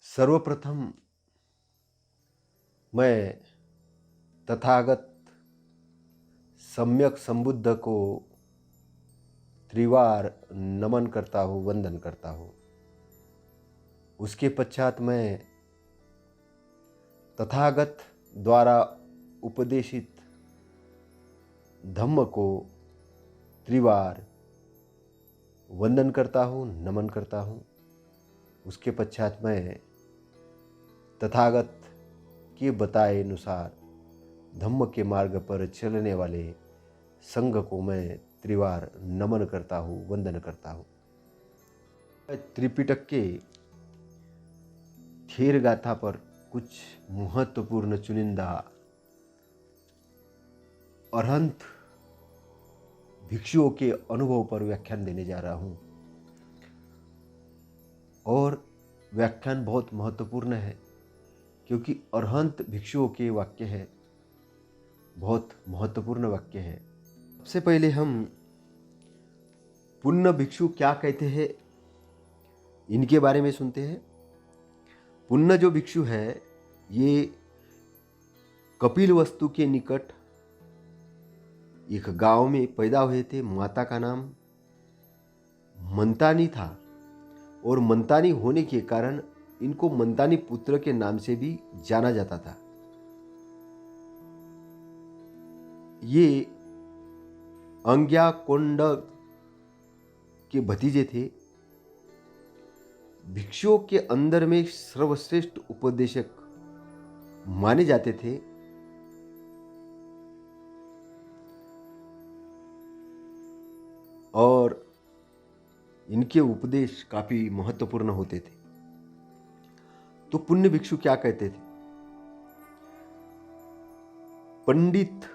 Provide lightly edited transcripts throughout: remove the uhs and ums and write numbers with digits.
सर्वप्रथम मैं तथागत सम्यक संबुद्ध को त्रिवार नमन करता हूँ, वंदन करता हूँ। उसके पश्चात मैं तथागत द्वारा उपदेशित धम्म को त्रिवार वंदन करता हूँ, नमन करता हूँ। उसके पश्चात मैं तथागत के बताए अनुसार धम्म के मार्ग पर चलने वाले संघ को मैं त्रिवार नमन करता हूँ, वंदन करता हूँ। त्रिपिटक के थेर गाथा पर कुछ महत्वपूर्ण चुनिंदा अरहंत भिक्षुओं के अनुभव पर व्याख्यान देने जा रहा हूँ। और व्याख्यान बहुत महत्वपूर्ण है क्योंकि अरहंत भिक्षुओं के वाक्य है, बहुत महत्वपूर्ण वाक्य है। सबसे पहले हम पुण्य भिक्षु क्या कहते हैं इनके बारे में सुनते हैं। पुण्य जो भिक्षु है ये कपिलवस्तु के निकट एक गांव में पैदा हुए थे। माता का नाम मंतानी था और मंतानी होने के कारण इनको मंतानी पुत्र के नाम से भी जाना जाता था। ये अंग्याकोंड के भतीजे थे। भिक्षुओं के अंदर में सर्वश्रेष्ठ उपदेशक माने जाते थे। और इनके उपदेश काफी महत्वपूर्ण होते थे। तो पुण्य भिक्षु क्या कहते थे? पंडित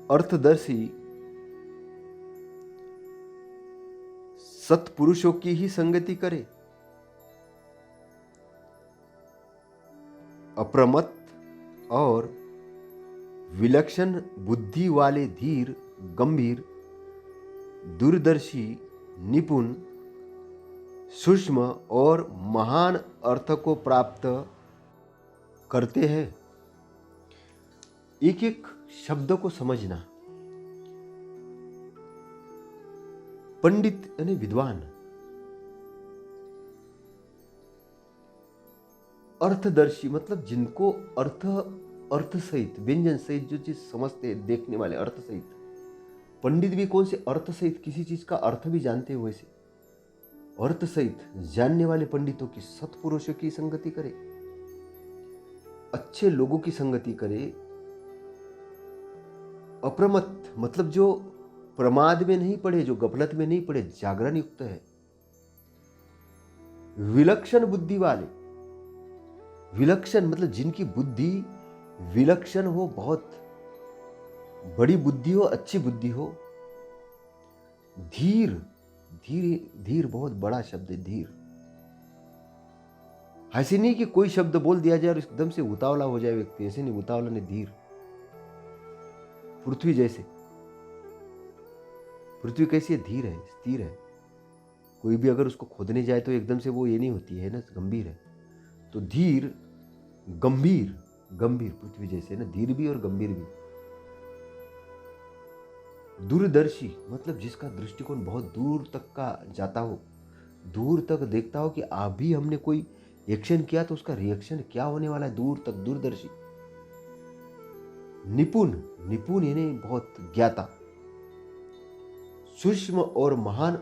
अर्थदर्शी सत्पुरुषों की ही संगति करे, अप्रमत्त और विलक्षण बुद्धि वाले धीर, गंभीर, दूरदर्शी, निपुण, सूक्ष्म और महान अर्थ को प्राप्त करते हैं। एक एक शब्द को समझना। पंडित यानी विद्वान, अर्थदर्शी मतलब जिनको अर्थ सहित, व्यंजन सहित जो चीज समझते देखने वाले, अर्थ सहित। पंडित भी कौन से अर्थ सहित किसी चीज का अर्थ भी जानते हो, वैसे अर्थ सहित जानने वाले पंडितों की, सत्पुरुषों की संगति करे, अच्छे लोगों की संगति करे। अप्रमत्त मतलब जो प्रमाद में नहीं पड़े, जो गफलत में नहीं पड़े, जागरण युक्त है। विलक्षण बुद्धि वाले, विलक्षण मतलब जिनकी बुद्धि विलक्षण हो, बहुत बड़ी बुद्धि हो, अच्छी बुद्धि हो। धीर, धीर धीर बहुत बड़ा शब्द है। धीर ऐसे नहीं कि कोई शब्द बोल दिया जाए और एकदम से उतावला हो जाए व्यक्ति, ऐसे नहीं। उतावला नहीं, धीर। पृथ्वी जैसे, पृथ्वी कैसी है? धीर है, स्थिर है। कोई भी अगर उसको खोदने जाए तो एकदम से वो ये नहीं होती है ना, गंभीर है। तो धीर, गंभीर, गंभीर पृथ्वी जैसे ना, धीर भी और गंभीर भी। दूरदर्शी मतलब जिसका दृष्टिकोण बहुत दूर तक का जाता हो, दूर तक देखता हो कि अभी हमने कोई एक्शन किया तो उसका रिएक्शन क्या होने वाला है, दूर तक दूरदर्शी। निपुण, निपुण यानी बहुत ज्ञाता। सूक्ष्म और महान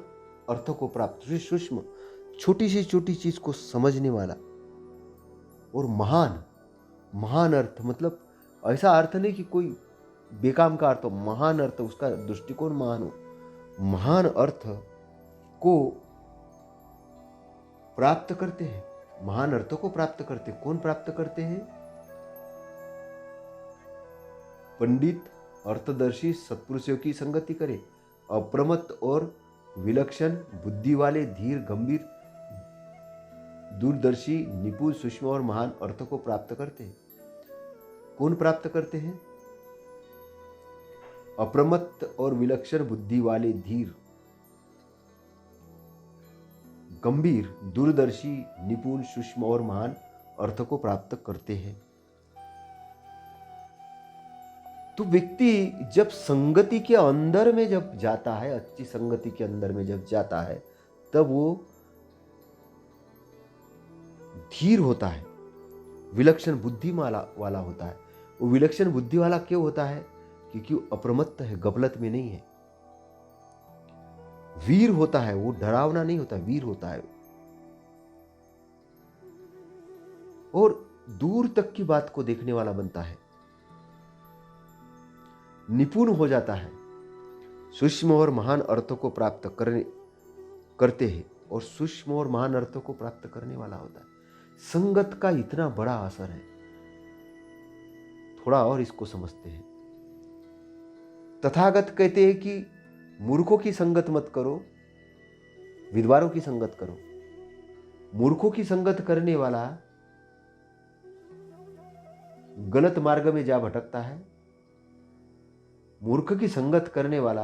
अर्थों को प्राप्त, सूक्ष्म छोटी से छोटी चीज को समझने वाला। और महान, महान अर्थ मतलब ऐसा अर्थ नहीं कि कोई बेकाम का अर्थ हो, महान अर्थ, उसका दृष्टिकोण महान हो। महान अर्थ को प्राप्त करते हैं, महान अर्थों को प्राप्त करते हैं। कौन प्राप्त करते हैं? पंडित अर्थदर्शी सत्पुरुषों की संगति करे, अप्रमत्त और विलक्षण बुद्धि वाले, धीर, गंभीर, दूरदर्शी, निपुण, सूक्ष्म और महान अर्थों को प्राप्त करते हैं। कौन प्राप्त करते हैं? अप्रमत्त और विलक्षण बुद्धि वाले, धीर, गंभीर, दूरदर्शी, निपुण, सूक्ष्म और महान अर्थ को प्राप्त करते हैं। तो व्यक्ति जब संगति के अंदर में जब जाता है, अच्छी संगति के अंदर में जब जाता है, तब वो धीर होता है, विलक्षण बुद्धि वाला होता है। वो विलक्षण बुद्धि वाला क्यों होता है? क्योंकि वो अप्रमत्त है, गफलत में नहीं है। वीर होता है, वो डरावना नहीं होता, वीर होता है। और दूर तक की बात को देखने वाला बनता है, निपुण हो जाता है, सूक्ष्म और महान अर्थों को प्राप्त करते हैं और सूक्ष्म और महान अर्थों को प्राप्त करने वाला होता है। संगत का इतना बड़ा असर है। थोड़ा और इसको समझते हैं। तथागत कहते हैं कि मूर्खों की संगत मत करो, विद्वानों की संगत करो। मूर्खों की संगत करने वाला गलत मार्ग में जा भटकता है। मूर्ख की संगत करने वाला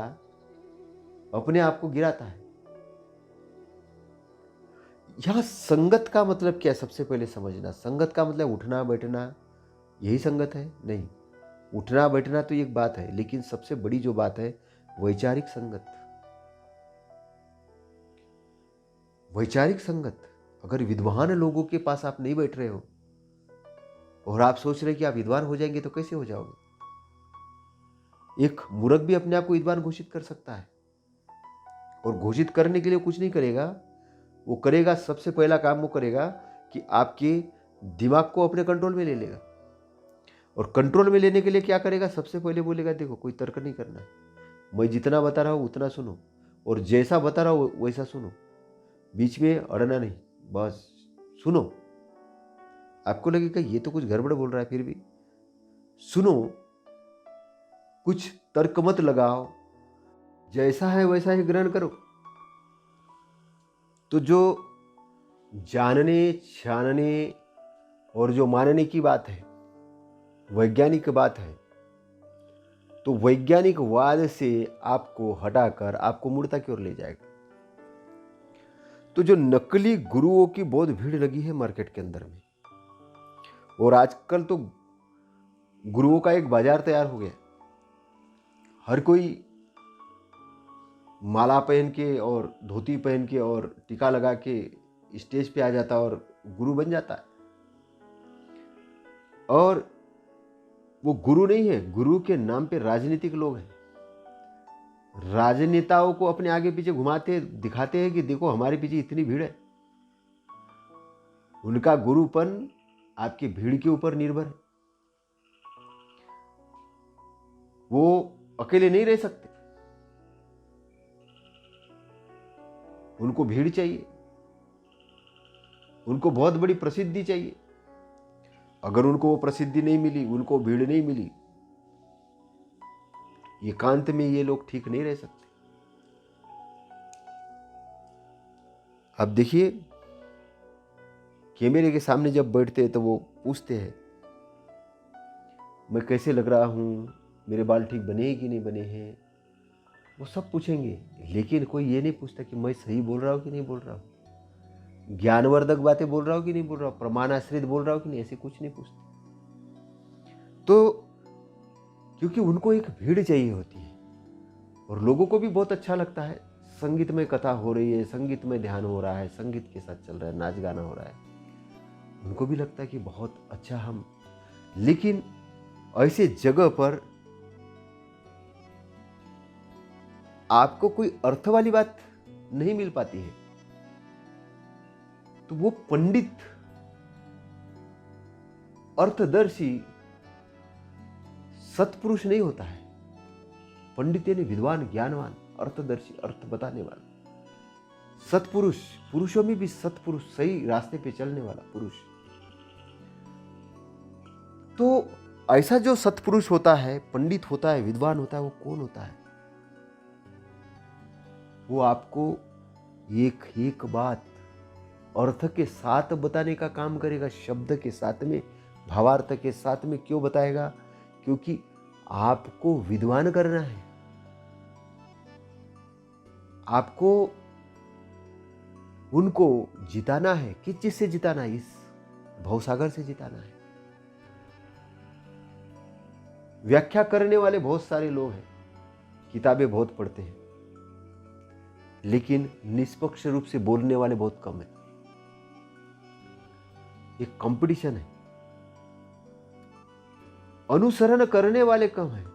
अपने आप को गिराता है। यहां संगत का मतलब क्या है? सबसे पहले समझना। संगत का मतलब उठना बैठना, यही संगत है? नहीं, उठना बैठना तो एक बात है, लेकिन सबसे बड़ी जो बात है वैचारिक संगत। वैचारिक संगत। अगर विद्वान लोगों के पास आप नहीं बैठ रहे हो और आप सोच रहे कि आप विद्वान हो जाएंगे, तो कैसे हो जाओगे? एक मूर्ख भी अपने आप को विद्वान घोषित कर सकता है, और घोषित करने के लिए कुछ नहीं करेगा। वो करेगा, सबसे पहला काम वो करेगा कि आपके दिमाग को अपने कंट्रोल में ले लेगा। और कंट्रोल में लेने के लिए क्या करेगा? सबसे पहले बोलेगा, देखो कोई तर्क नहीं करना है, मैं जितना बता रहा हूँ उतना सुनो, और जैसा बता रहा हूँ वैसा सुनो, बीच में अड़ना नहीं, बस सुनो। आपको लगेगा ये तो कुछ गड़बड़ बोल रहा है, फिर भी सुनो, कुछ तर्क मत लगाओ, जैसा है वैसा ही ग्रहण करो। तो जो जानने, छानने और जो मानने की बात है, वैज्ञानिक बात है, तो वैज्ञानिक वाद से आपको हटाकर आपको मूर्खता की ओर ले जाएगा। तो जो नकली गुरुओं की बहुत भीड़ लगी है मार्केट के अंदर में, और आजकल तो गुरुओं का एक बाजार तैयार हो गया। हर कोई माला पहन के और धोती पहन के और टीका लगा के स्टेज पे आ जाता और गुरु बन जाता है। और वो गुरु नहीं है, गुरु के नाम पे राजनीतिक लोग हैं। राजनेताओं को अपने आगे पीछे घुमाते दिखाते हैं कि देखो हमारे पीछे इतनी भीड़ है। उनका गुरुपन आपकी भीड़ के ऊपर निर्भर है। वो अकेले नहीं रह सकते, उनको भीड़ चाहिए, उनको बहुत बड़ी प्रसिद्धि चाहिए। अगर उनको वो प्रसिद्धि नहीं मिली, उनको भीड़ नहीं मिली, एकांत में ये लोग ठीक नहीं रह सकते। अब देखिए, कैमरे के सामने जब बैठते हैं तो वो पूछते हैं, मैं कैसे लग रहा हूँ, मेरे बाल ठीक बने कि नहीं बने हैं, वो सब पूछेंगे। लेकिन कोई ये नहीं पूछता कि मैं सही बोल रहा हूँ कि नहीं बोल रहा हूँ, ज्ञानवर्धक बातें बोल रहा हूँ कि नहीं बोल रहा हूँ, प्रमाणाश्रित बोल रहा हूँ कि नहीं, ऐसे कुछ नहीं पूछते। तो क्योंकि उनको एक भीड़ चाहिए होती है, और लोगों को भी बहुत अच्छा लगता है। संगीत में कथा हो रही है, संगीत में ध्यान हो रहा है, संगीत के साथ चल रहा है, नाच गाना हो रहा है, उनको भी लगता है कि बहुत अच्छा हम। लेकिन ऐसे जगह पर आपको कोई अर्थ वाली बात नहीं मिल पाती है, तो वो पंडित, अर्थदर्शी, सत्पुरुष नहीं होता है। पंडित यानी विद्वान, ज्ञानवान, अर्थदर्शी, अर्थ बताने वाला, सत्पुरुष, पुरुषों में भी सत्पुरुष, सही रास्ते पे चलने वाला पुरुष। तो ऐसा जो सत्पुरुष होता है, पंडित होता है, विद्वान होता है, वो कौन होता है? वो आपको एक एक बात अर्थ के साथ बताने का काम करेगा, शब्द के साथ में, भावार्थ के साथ में। क्यों बताएगा? क्योंकि आपको विद्वान करना है, आपको उनको जिताना है। किस चीज से जिताना है? इस भवसागर से जिताना है। व्याख्या करने वाले बहुत सारे लोग हैं, किताबें बहुत पढ़ते हैं, लेकिन निष्पक्ष रूप से बोलने वाले बहुत कम हैं। एक कंपटीशन है। अनुसरण करने वाले कम हैं।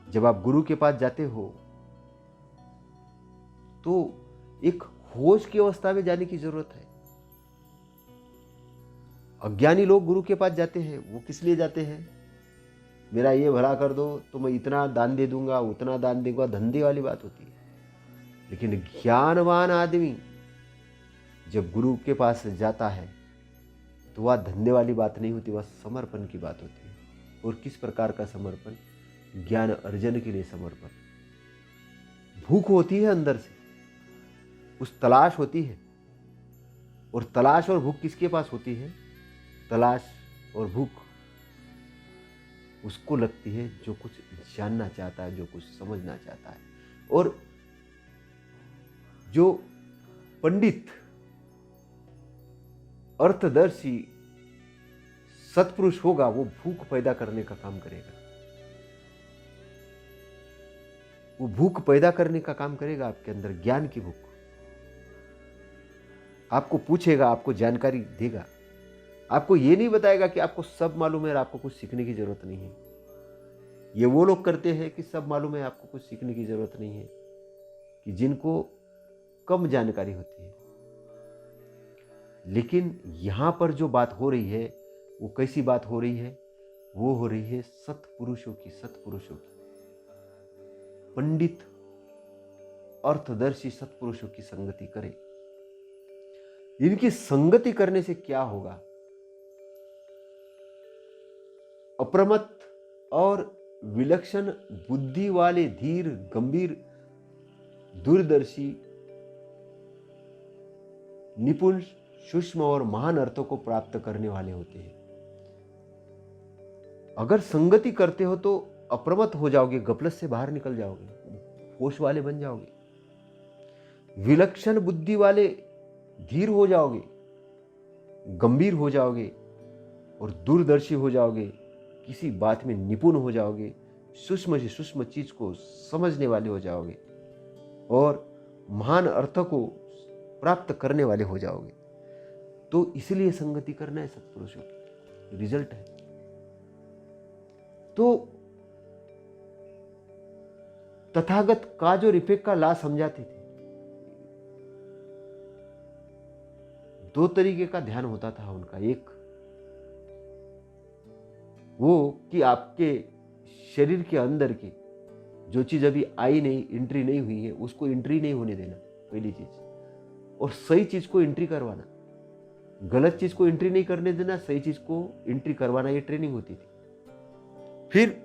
जब आप गुरु के पास जाते हो तो एक होश की अवस्था में जाने की जरूरत है। अज्ञानी लोग गुरु के पास जाते हैं, वो किस लिए जाते हैं? मेरा ये भला कर दो तो मैं इतना दान दे दूंगा, उतना दान दूंगा, धंधे वाली बात होती है। लेकिन ज्ञानवान आदमी जब गुरु के पास जाता है तो वह धंधे वाली बात नहीं होती, वह समर्पण की बात होती है। और किस प्रकार का समर्पण? ज्ञान अर्जन के लिए समर्पण। भूख होती है अंदर से, उस तलाश होती है। और तलाश और भूख किसके पास होती है? तलाश और भूख उसको लगती है जो कुछ जानना चाहता है, जो कुछ समझना चाहता है। और जो पंडित, अर्थदर्शी सत्पुरुष होगा, वो भूख पैदा करने का काम करेगा। वो भूख पैदा करने का काम करेगा आपके अंदर, ज्ञान की भूख। आपको पूछेगा, आपको जानकारी देगा, आपको ये नहीं बताएगा कि आपको सब मालूम है और आपको कुछ सीखने की जरूरत नहीं है। ये वो लोग करते हैं कि सब मालूम है, आपको कुछ सीखने की जरूरत नहीं है, कि जिनको कम जानकारी होती है। लेकिन यहां पर जो बात हो रही है वो कैसी बात हो रही है? वो हो रही है सत्पुरुषों की, सत्पुरुषों की। पंडित, अर्थदर्शी सत्पुरुषों की संगति करें। इनकी संगति करने से क्या होगा? अप्रमत्त और विलक्षण बुद्धि वाले, धीर, गंभीर, दूरदर्शी, निपुण, सूक्ष्म और महान अर्थों को प्राप्त करने वाले होते हैं। अगर संगति करते हो तो अप्रमत्त हो जाओगे, गफलत से बाहर निकल जाओगे, होश वाले बन जाओगे, विलक्षण बुद्धि वाले धीर हो जाओगे, गंभीर हो जाओगे और दूरदर्शी हो जाओगे, किसी बात में निपुण हो जाओगे, सूक्ष्म से सूक्ष्म चीज को समझने वाले हो जाओगे और महान अर्थ को प्राप्त करने वाले हो जाओगे। तो इसलिए संगति करना है सत्पुरुषों की, रिजल्ट है। तो तथागत का जो रिफेक्ट का ला समझाते थे, दो तरीके का ध्यान होता था उनका। एक वो कि आपके शरीर के अंदर की जो चीज अभी आई नहीं, एंट्री नहीं हुई है, उसको एंट्री नहीं होने देना, पहली चीज। और सही चीज को एंट्री करवाना, गलत चीज को एंट्री नहीं करने देना, सही चीज को एंट्री करवाना, ये ट्रेनिंग होती थी। फिर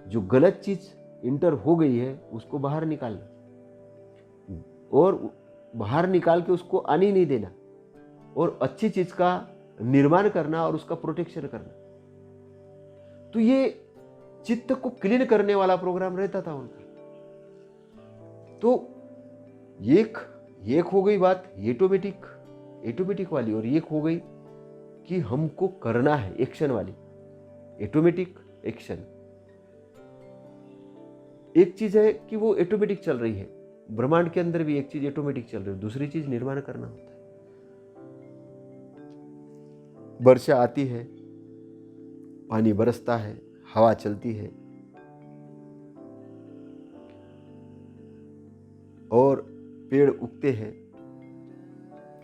जो गलत चीज इंटर हो गई है उसको बाहर निकालना और बाहर निकाल के उसको आने नहीं देना और अच्छी चीज का निर्माण करना और उसका प्रोटेक्शन करना। तो ये चित्त को क्लीन करने वाला प्रोग्राम रहता था उनका। तो एक हो गई बात ऑटोमेटिक वाली, और एक हो गई कि हमको करना है, एक्शन वाली। Automatic, action. एक चीज है कि वो ऑटोमेटिक चल रही है, ब्रह्मांड के अंदर भी एक चीज ऑटोमेटिक चल रही है, दूसरी चीज निर्माण करना होता है। वर्षा आती है, पानी बरसता है, हवा चलती है और पेड़ उगते हैं।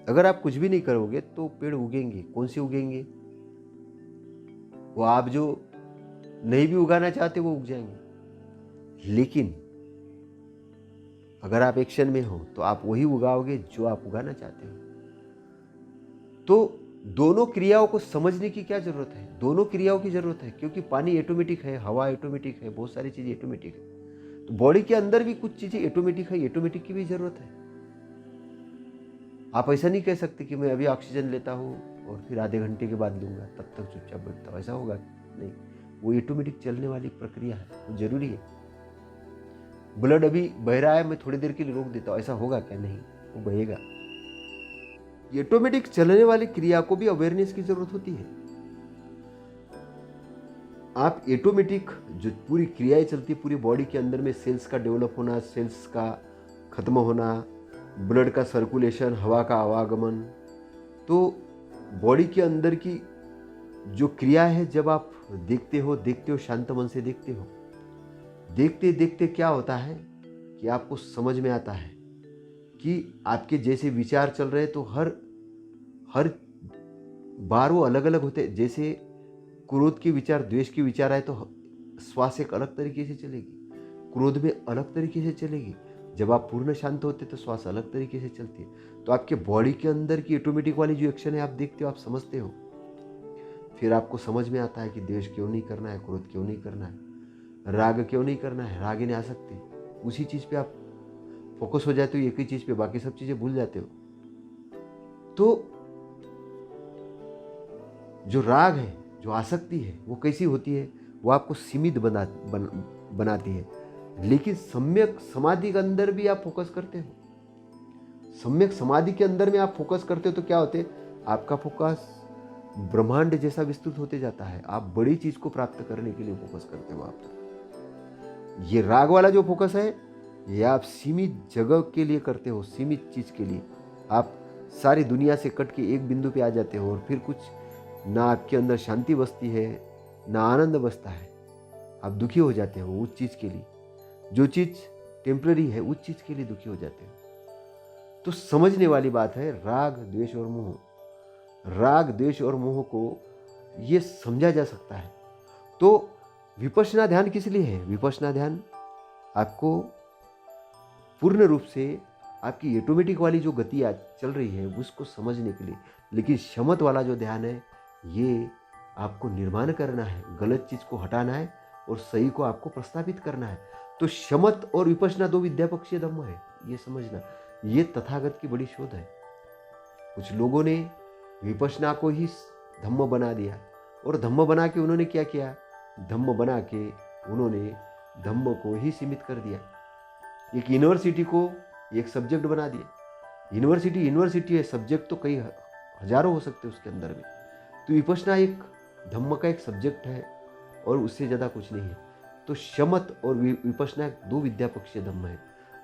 अगर आप कुछ भी नहीं करोगे तो पेड़ उगेंगे। कौन से उगेंगे? वो आप जो नहीं भी उगाना चाहते वो उग जाएंगे। लेकिन अगर आप एक्शन में हो तो आप वही उगाओगे जो आप उगाना चाहते हो। तो दोनों क्रियाओं को समझने की क्या जरूरत है? दोनों क्रियाओं की जरूरत है, क्योंकि पानी ऑटोमेटिक है, हवा ऑटोमेटिक है, बहुत सारी चीजें ऑटोमेटिक है। तो बॉडी के अंदर भी कुछ चीजें ऑटोमेटिक है, ऑटोमेटिक की भी जरूरत है। आप ऐसा नहीं कह सकते कि मैं अभी ऑक्सीजन लेता हूँ और फिर आधे घंटे के बाद लूंगा, तब तक चुपचाप बैठता हूँ, ऐसा होगा नहीं। वो ऑटोमेटिक चलने वाली प्रक्रिया है, वो जरूरी है। ब्लड अभी बह रहा है, मैं थोड़ी देर के लिए रोक देता हूँ, ऐसा होगा क्या? नहीं। वो बहेगा। ये ऑटोमेटिक चलने वाली क्रिया को भी अवेयरनेस की जरूरत होती है। आप ऑटोमेटिक जो पूरी क्रियाएं चलती पूरी बॉडी के अंदर में, सेल्स का डेवलप होना, सेल्स का खत्म होना, ब्लड का सर्कुलेशन, हवा का आवागमन, तो बॉडी के अंदर की जो क्रिया है, जब आप देखते हो शांत मन से देखते हो, देखते देखते क्या होता है कि आपको समझ में आता है कि आपके जैसे विचार चल रहे हैं तो हर बार वो अलग अलग होते। जैसे क्रोध के विचार, द्वेष के विचार आए तो श्वास एक अलग तरीके से चलेगी, क्रोध में अलग तरीके से चलेगी। जब आप पूर्ण शांत होते तो श्वास अलग तरीके से चलती है। तो आपके बॉडी के अंदर की ऑटोमेटिक वाली जो एक्शन है, आप देखते हो, आप समझते हो, फिर आपको समझ में आता है कि द्वेष क्यों नहीं करना है, क्रोध क्यों नहीं करना है, राग क्यों नहीं करना है। राग नहीं आ सकती, उसी चीज पे आप फोकस हो जाते हो, एक ही चीज पे, बाकी सब चीजें भूल जाते हो। तो जो राग है, जो आसक्ति है, वो कैसी होती है? वो आपको सीमित बनाती है। लेकिन सम्यक समाधि के अंदर भी आप फोकस करते हो, सम्यक समाधि के अंदर में आप फोकस करते हो तो क्या होते, आपका फोकस ब्रह्मांड जैसा विस्तृत होते जाता है। आप बड़ी चीज को प्राप्त करने के लिए फोकस करते हो। आप ये राग वाला जो फोकस है, ये आप सीमित जगह के लिए करते हो, सीमित चीज के लिए। आप सारी दुनिया से कट के एक बिंदु पे आ जाते हो और फिर कुछ ना आपके अंदर शांति बसती है, ना आनंद बसता है। आप दुखी हो जाते हो उस चीज के लिए, जो चीज टेम्पररी है, उस चीज के लिए दुखी हो जाते हो। तो समझने वाली बात है राग, द्वेष और मोह। राग, द्वेष और मोह को ये समझा जा सकता है। तो विपश्यना ध्यान किस लिए है? विपश्यना ध्यान आपको पूर्ण रूप से आपकी ऑटोमेटिक वाली जो गति आज चल रही है उसको समझने के लिए। लेकिन शमत वाला जो ध्यान है, ये आपको निर्माण करना है, गलत चीज को हटाना है और सही को आपको प्रस्तावित करना है। तो शमत और विपश्यना दो विद्यापक्षीय धम्म है, ये समझना। ये तथागत की बड़ी शोध है। कुछ लोगों ने विपश्यना को ही धम्म बना दिया और धम्म बना के उन्होंने क्या किया, धम्म बना के उन्होंने धम्म को ही सीमित कर दिया। एक यूनिवर्सिटी को एक सब्जेक्ट बना दिया। यूनिवर्सिटी है, सब्जेक्ट तो कई हजारों हो सकते हैं उसके अंदर में। तो विपश्यना एक धम्म का एक सब्जेक्ट है और उससे ज़्यादा कुछ नहीं है। तो शमत और विपश्यना दो विद्यापक्षीय धम्म है।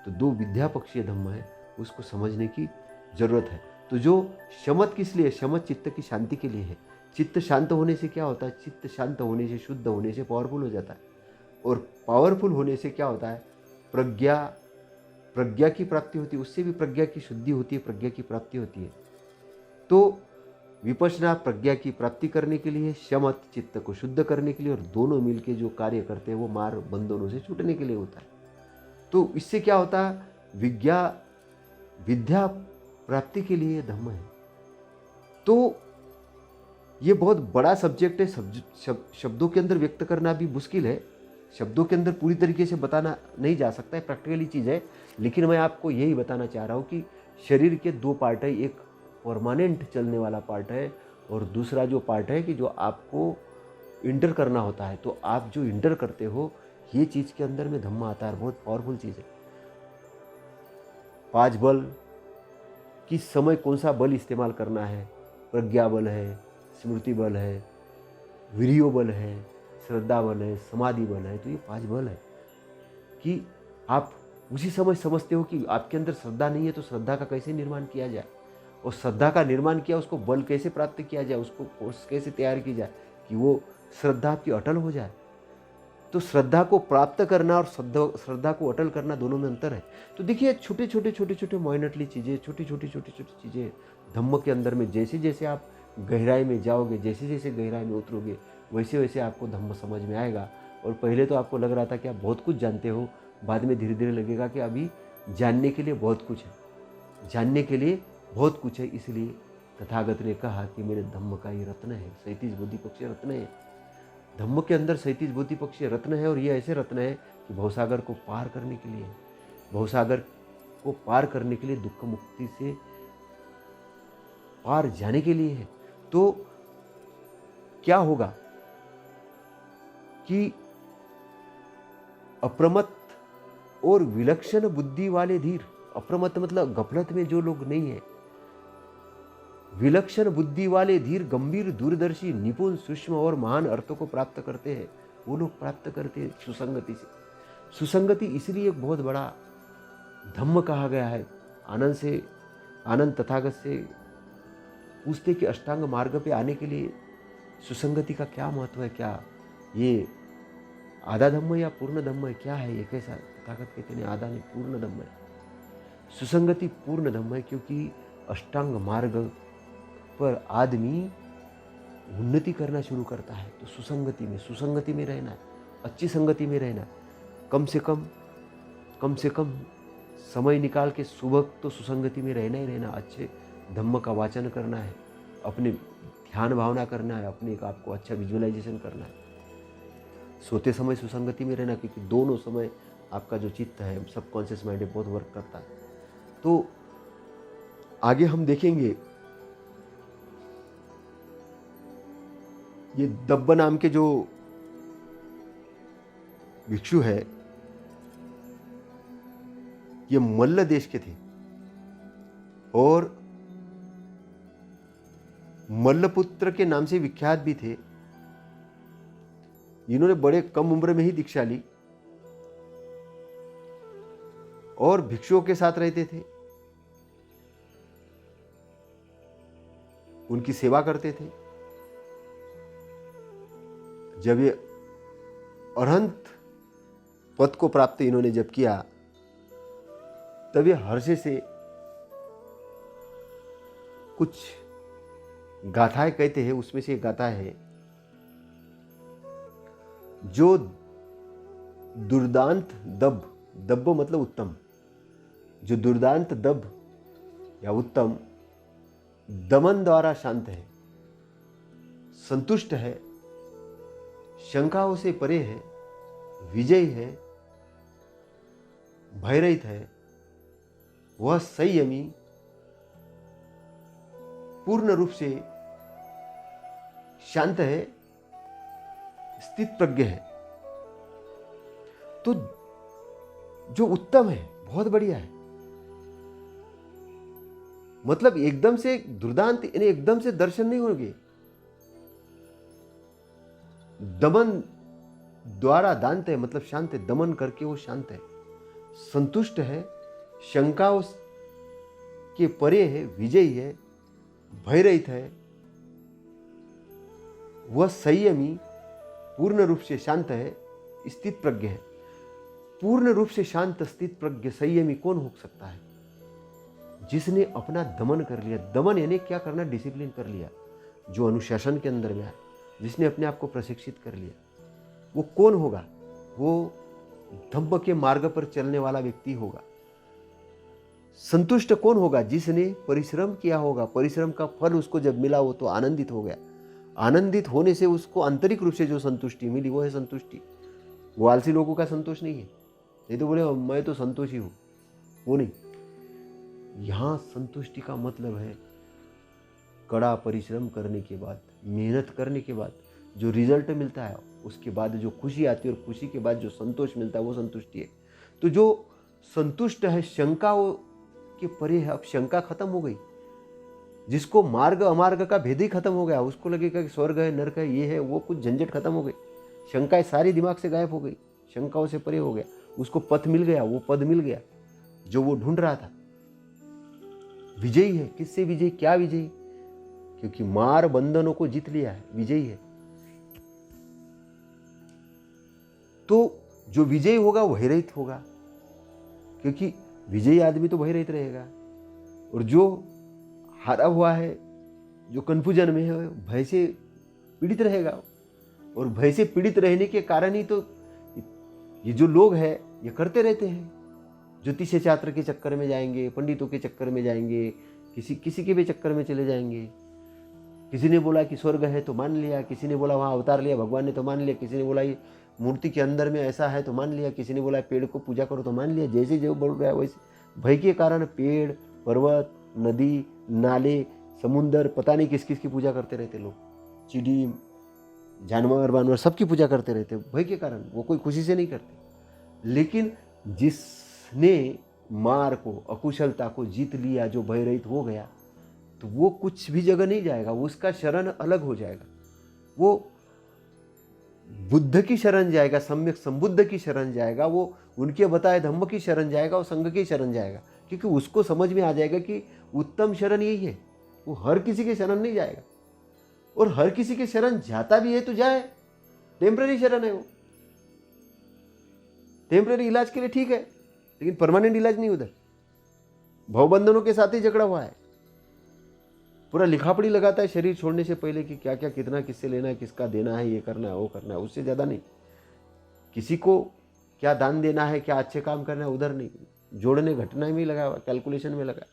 तो दो विद्यापक्षीय धम्म है, उसको समझने की जरूरत है। तो जो शमत किस लिए? शमत चित्त की शांति के लिए है। चित्त शांत होने से क्या होता है? चित्त शांत होने से, शुद्ध होने से पावरफुल हो जाता है। और पावरफुल होने से क्या होता है? प्रज्ञा की प्राप्ति होती है। उससे भी प्रज्ञा की शुद्धि होती है, प्रज्ञा की प्राप्ति होती है। तो विपश्यना प्रज्ञा की प्राप्ति करने के लिए, शमत चित्त को शुद्ध करने के लिए, और दोनों मिलके जो कार्य करते हैं वो मार बंधनों से छूटने के लिए होता है। तो इससे क्या होता है? विद्या प्राप्ति के लिए धम्म है। तो ये बहुत बड़ा सब्जेक्ट है, शब्दों के अंदर व्यक्त करना भी मुश्किल है, शब्दों के अंदर पूरी तरीके से बताना नहीं जा सकता है, प्रैक्टिकली चीज़ है। लेकिन मैं आपको यही बताना चाह रहा हूँ कि शरीर के दो पार्ट है, एक परमानेंट चलने वाला पार्ट है और दूसरा जो पार्ट है कि जो आपको इंटर करना होता है। तो आप जो इंटर करते हो, ये चीज़ के अंदर में धम्म आता है, बहुत पावरफुल चीज़ है। 5 बल, किस समय कौन सा बल इस्तेमाल करना है? प्रज्ञा बल है, स्मृति बल है, वीर्यो बल है, श्रद्धा बल है, समाधि बल है। तो ये 5 बल है कि आप उसी समय समझते हो कि आपके अंदर श्रद्धा नहीं है, तो श्रद्धा का कैसे निर्माण किया जाए, और श्रद्धा का निर्माण किया, उसको बल कैसे प्राप्त किया जाए, उसको कोर्स कैसे तैयार की जाए कि वो श्रद्धा आपकी अटल हो जाए। तो श्रद्धा को प्राप्त करना और श्रद्धा को अटल करना, दोनों में अंतर है। तो देखिए, छोटे छोटे माइनटली चीज़ें, छोटी छोटी चीज़ें धम्म के अंदर में, जैसे जैसे आप गहराई में जाओगे, जैसे जैसे गहराई में उतरोगे, वैसे वैसे आपको धम्म समझ में आएगा। और पहले तो आपको लग रहा था कि आप बहुत कुछ जानते हो, बाद में धीरे धीरे लगेगा कि अभी जानने के लिए बहुत कुछ है, जानने के लिए बहुत कुछ है। इसलिए तथागत ने कहा कि मेरे धम्म का ये रत्न है, 37 बोधिपक्षीय रत्न है। धम्म के अंदर 37 बोधिपक्षीय रत्न है, और ये ऐसे रत्न है कि भवसागर को पार करने के लिए, भवसागर को पार करने के लिए, दुख मुक्ति से पार जाने के लिए है। तो क्या होगा कि अप्रमत्त और विलक्षण बुद्धि वाले धीर, अप्रमत्त मतलब गफलत में जो लोग नहीं है, विलक्षण बुद्धि वाले, धीर, गंभीर, दूरदर्शी, निपुण, सूक्ष्म और महान अर्थों को प्राप्त करते हैं, वो लोग प्राप्त करते हैं सुसंगति से। सुसंगति इसलिए एक बहुत बड़ा धम्म कहा गया है। आनंद तथागत से पूछते कि अष्टांग मार्ग पे आने के लिए सुसंगति का क्या महत्व है, क्या ये आधा धम्म या पूर्ण धम्म है, क्या है ये, कैसा? तथागत कहते हैं आधा नहीं, पूर्ण धम्म है। सुसंगति पूर्ण धम्म है, क्योंकि अष्टांग मार्ग पर आदमी उन्नति करना शुरू करता है तो सुसंगति में रहना है, अच्छी संगति में रहना है। कम से कम समय निकाल के सुबह तो सुसंगति में रहना ही रहना, अच्छे धम्म का वाचन करना है, अपने ध्यान भावना करना है, अपने आप को अच्छा विजुअलाइजेशन करना है। सोते समय सुसंगति में रहना, क्योंकि दोनों समय आपका जो चित्त है, सबकॉन्शियस माइंड बहुत वर्क करता है। तो आगे हम देखेंगे ये दब्ब नाम के जो भिक्षु है, ये मल्ल देश के थे और मल्लपुत्र के नाम से विख्यात भी थे। इन्होंने बड़े कम उम्र में ही दीक्षा ली और भिक्षुओं के साथ रहते थे, उनकी सेवा करते थे। जब ये अरहंत पद को प्राप्त इन्होंने जब किया, तब ये हर्ष से कुछ गाथाएं कहते हैं। उसमें से एक गाथा है, जो दुर्दांत दब्ब मतलब उत्तम, जो दुर्दांत दब्ब या उत्तम दमन द्वारा शांत है, संतुष्ट है, शंकाओं से परे है, विजयी है, भयरहित है, वह संयमी, पूर्ण रूप से शांत है, स्थित प्रज्ञ है। तो जो उत्तम है बहुत बढ़िया है, मतलब एकदम से दुर्दांत यानी एकदम से दर्शन नहीं होंगे। दमन द्वारा दांत है मतलब शांत है, दमन करके वो शांत है, संतुष्ट है, शंकाओं के परे है, विजयी है, भयरहित है, वह संयमी, पूर्ण रूप से शांत है, स्थित प्रज्ञ है। पूर्ण रूप से शांत, स्थित प्रज्ञ, संयमी कौन हो सकता है? जिसने अपना दमन कर लिया। दमन यानी क्या करना? डिसिप्लिन कर लिया, जो अनुशासन के अंदर में आए, जिसने अपने आप को प्रशिक्षित कर लिया। वो कौन होगा? वो धम्म के मार्ग पर चलने वाला व्यक्ति होगा। संतुष्ट कौन होगा? जिसने परिश्रम किया होगा, परिश्रम का फल उसको जब मिला वो तो आनंदित हो गया। आनंदित होने से उसको आंतरिक रूप से जो संतुष्टि मिली वो है संतुष्टि। वो आलसी लोगों का संतोष नहीं है, नहीं तो बोले मैं तो संतोषी हूं, वो नहीं। यहां संतुष्टि का मतलब है कड़ा परिश्रम करने के बाद, मेहनत करने के बाद जो रिजल्ट मिलता है, उसके बाद जो खुशी आती है और खुशी के बाद जो संतोष मिलता है वो संतुष्टि है। तो जो संतुष्ट है, शंकाओं के परे है, अब शंका खत्म हो गई। जिसको मार्ग अमार्ग का भेद ही खत्म हो गया, उसको लगेगा कि स्वर्ग है नरक है ये है वो, कुछ झंझट खत्म हो गई, शंकाएं सारी दिमाग से गायब हो गई, शंकाओं से परे हो गया, उसको पथ मिल गया, वो पद मिल गया जो वो ढूंढ रहा था। विजयी है। किससे विजयी? क्या विजयी? क्योंकि मार बंधनों को जीत लिया है, विजयी है। तो जो विजयी होगा वो भयरहित होगा, क्योंकि विजयी आदमी तो भयरहित रहेगा। और जो हारा हुआ है, जो कंफ्यूजन में है, भय से पीड़ित रहेगा। और भय से पीड़ित रहने के कारण ही तो ये जो लोग हैं ये करते रहते हैं। ज्योतिष शास्त्र के चक्कर में जाएंगे, पंडितों के चक्कर में जाएंगे, किसी के भी चक्कर में चले जाएंगे। किसी ने बोला कि स्वर्ग है तो मान लिया, किसी ने बोला वहाँ अवतार लिया भगवान ने तो मान लिया, किसी ने बोला ये मूर्ति के अंदर में ऐसा है तो मान लिया, किसी ने बोला पेड़ को पूजा करो तो मान लिया। जैसे जो बोल रहा है वैसे भय के कारण पेड़, पर्वत, नदी, नाले, समुंदर, पता नहीं किस किस की पूजा करते रहते लोग। चिड़ी, जानवर वानवर सबकी पूजा करते रहते भय के कारण। वो कोई खुशी से नहीं करते। लेकिन जिसने मार को, अकुशलता को जीत लिया, जो भय रहित हो गया, तो वो कुछ भी जगह नहीं जाएगा, उसका शरण अलग हो जाएगा। वो बुद्ध की शरण जाएगा, सम्यक संबुद्ध की शरण जाएगा, वो उनके बताए धम्म की शरण जाएगा, वो संघ की शरण जाएगा, क्योंकि उसको समझ में आ जाएगा कि उत्तम शरण यही है। वो हर किसी के शरण नहीं जाएगा, और हर किसी के शरण जाता भी है तो जाए, टेम्पररी शरण है वो, टेम्पररी इलाज के लिए ठीक है, लेकिन परमानेंट इलाज नहीं। उधर भवबंधनों के साथ ही झगड़ा हुआ है, पूरा लिखापड़ी लगाता है शरीर छोड़ने से पहले कि क्या क्या कितना किससे लेना है, किसका देना है, ये करना है, वो करना है, उससे ज्यादा नहीं। किसी को क्या दान देना है, क्या अच्छे काम करना है, उधर नहीं, जोड़ने घटना में लगा हुआ, कैलकुलेशन में लगा।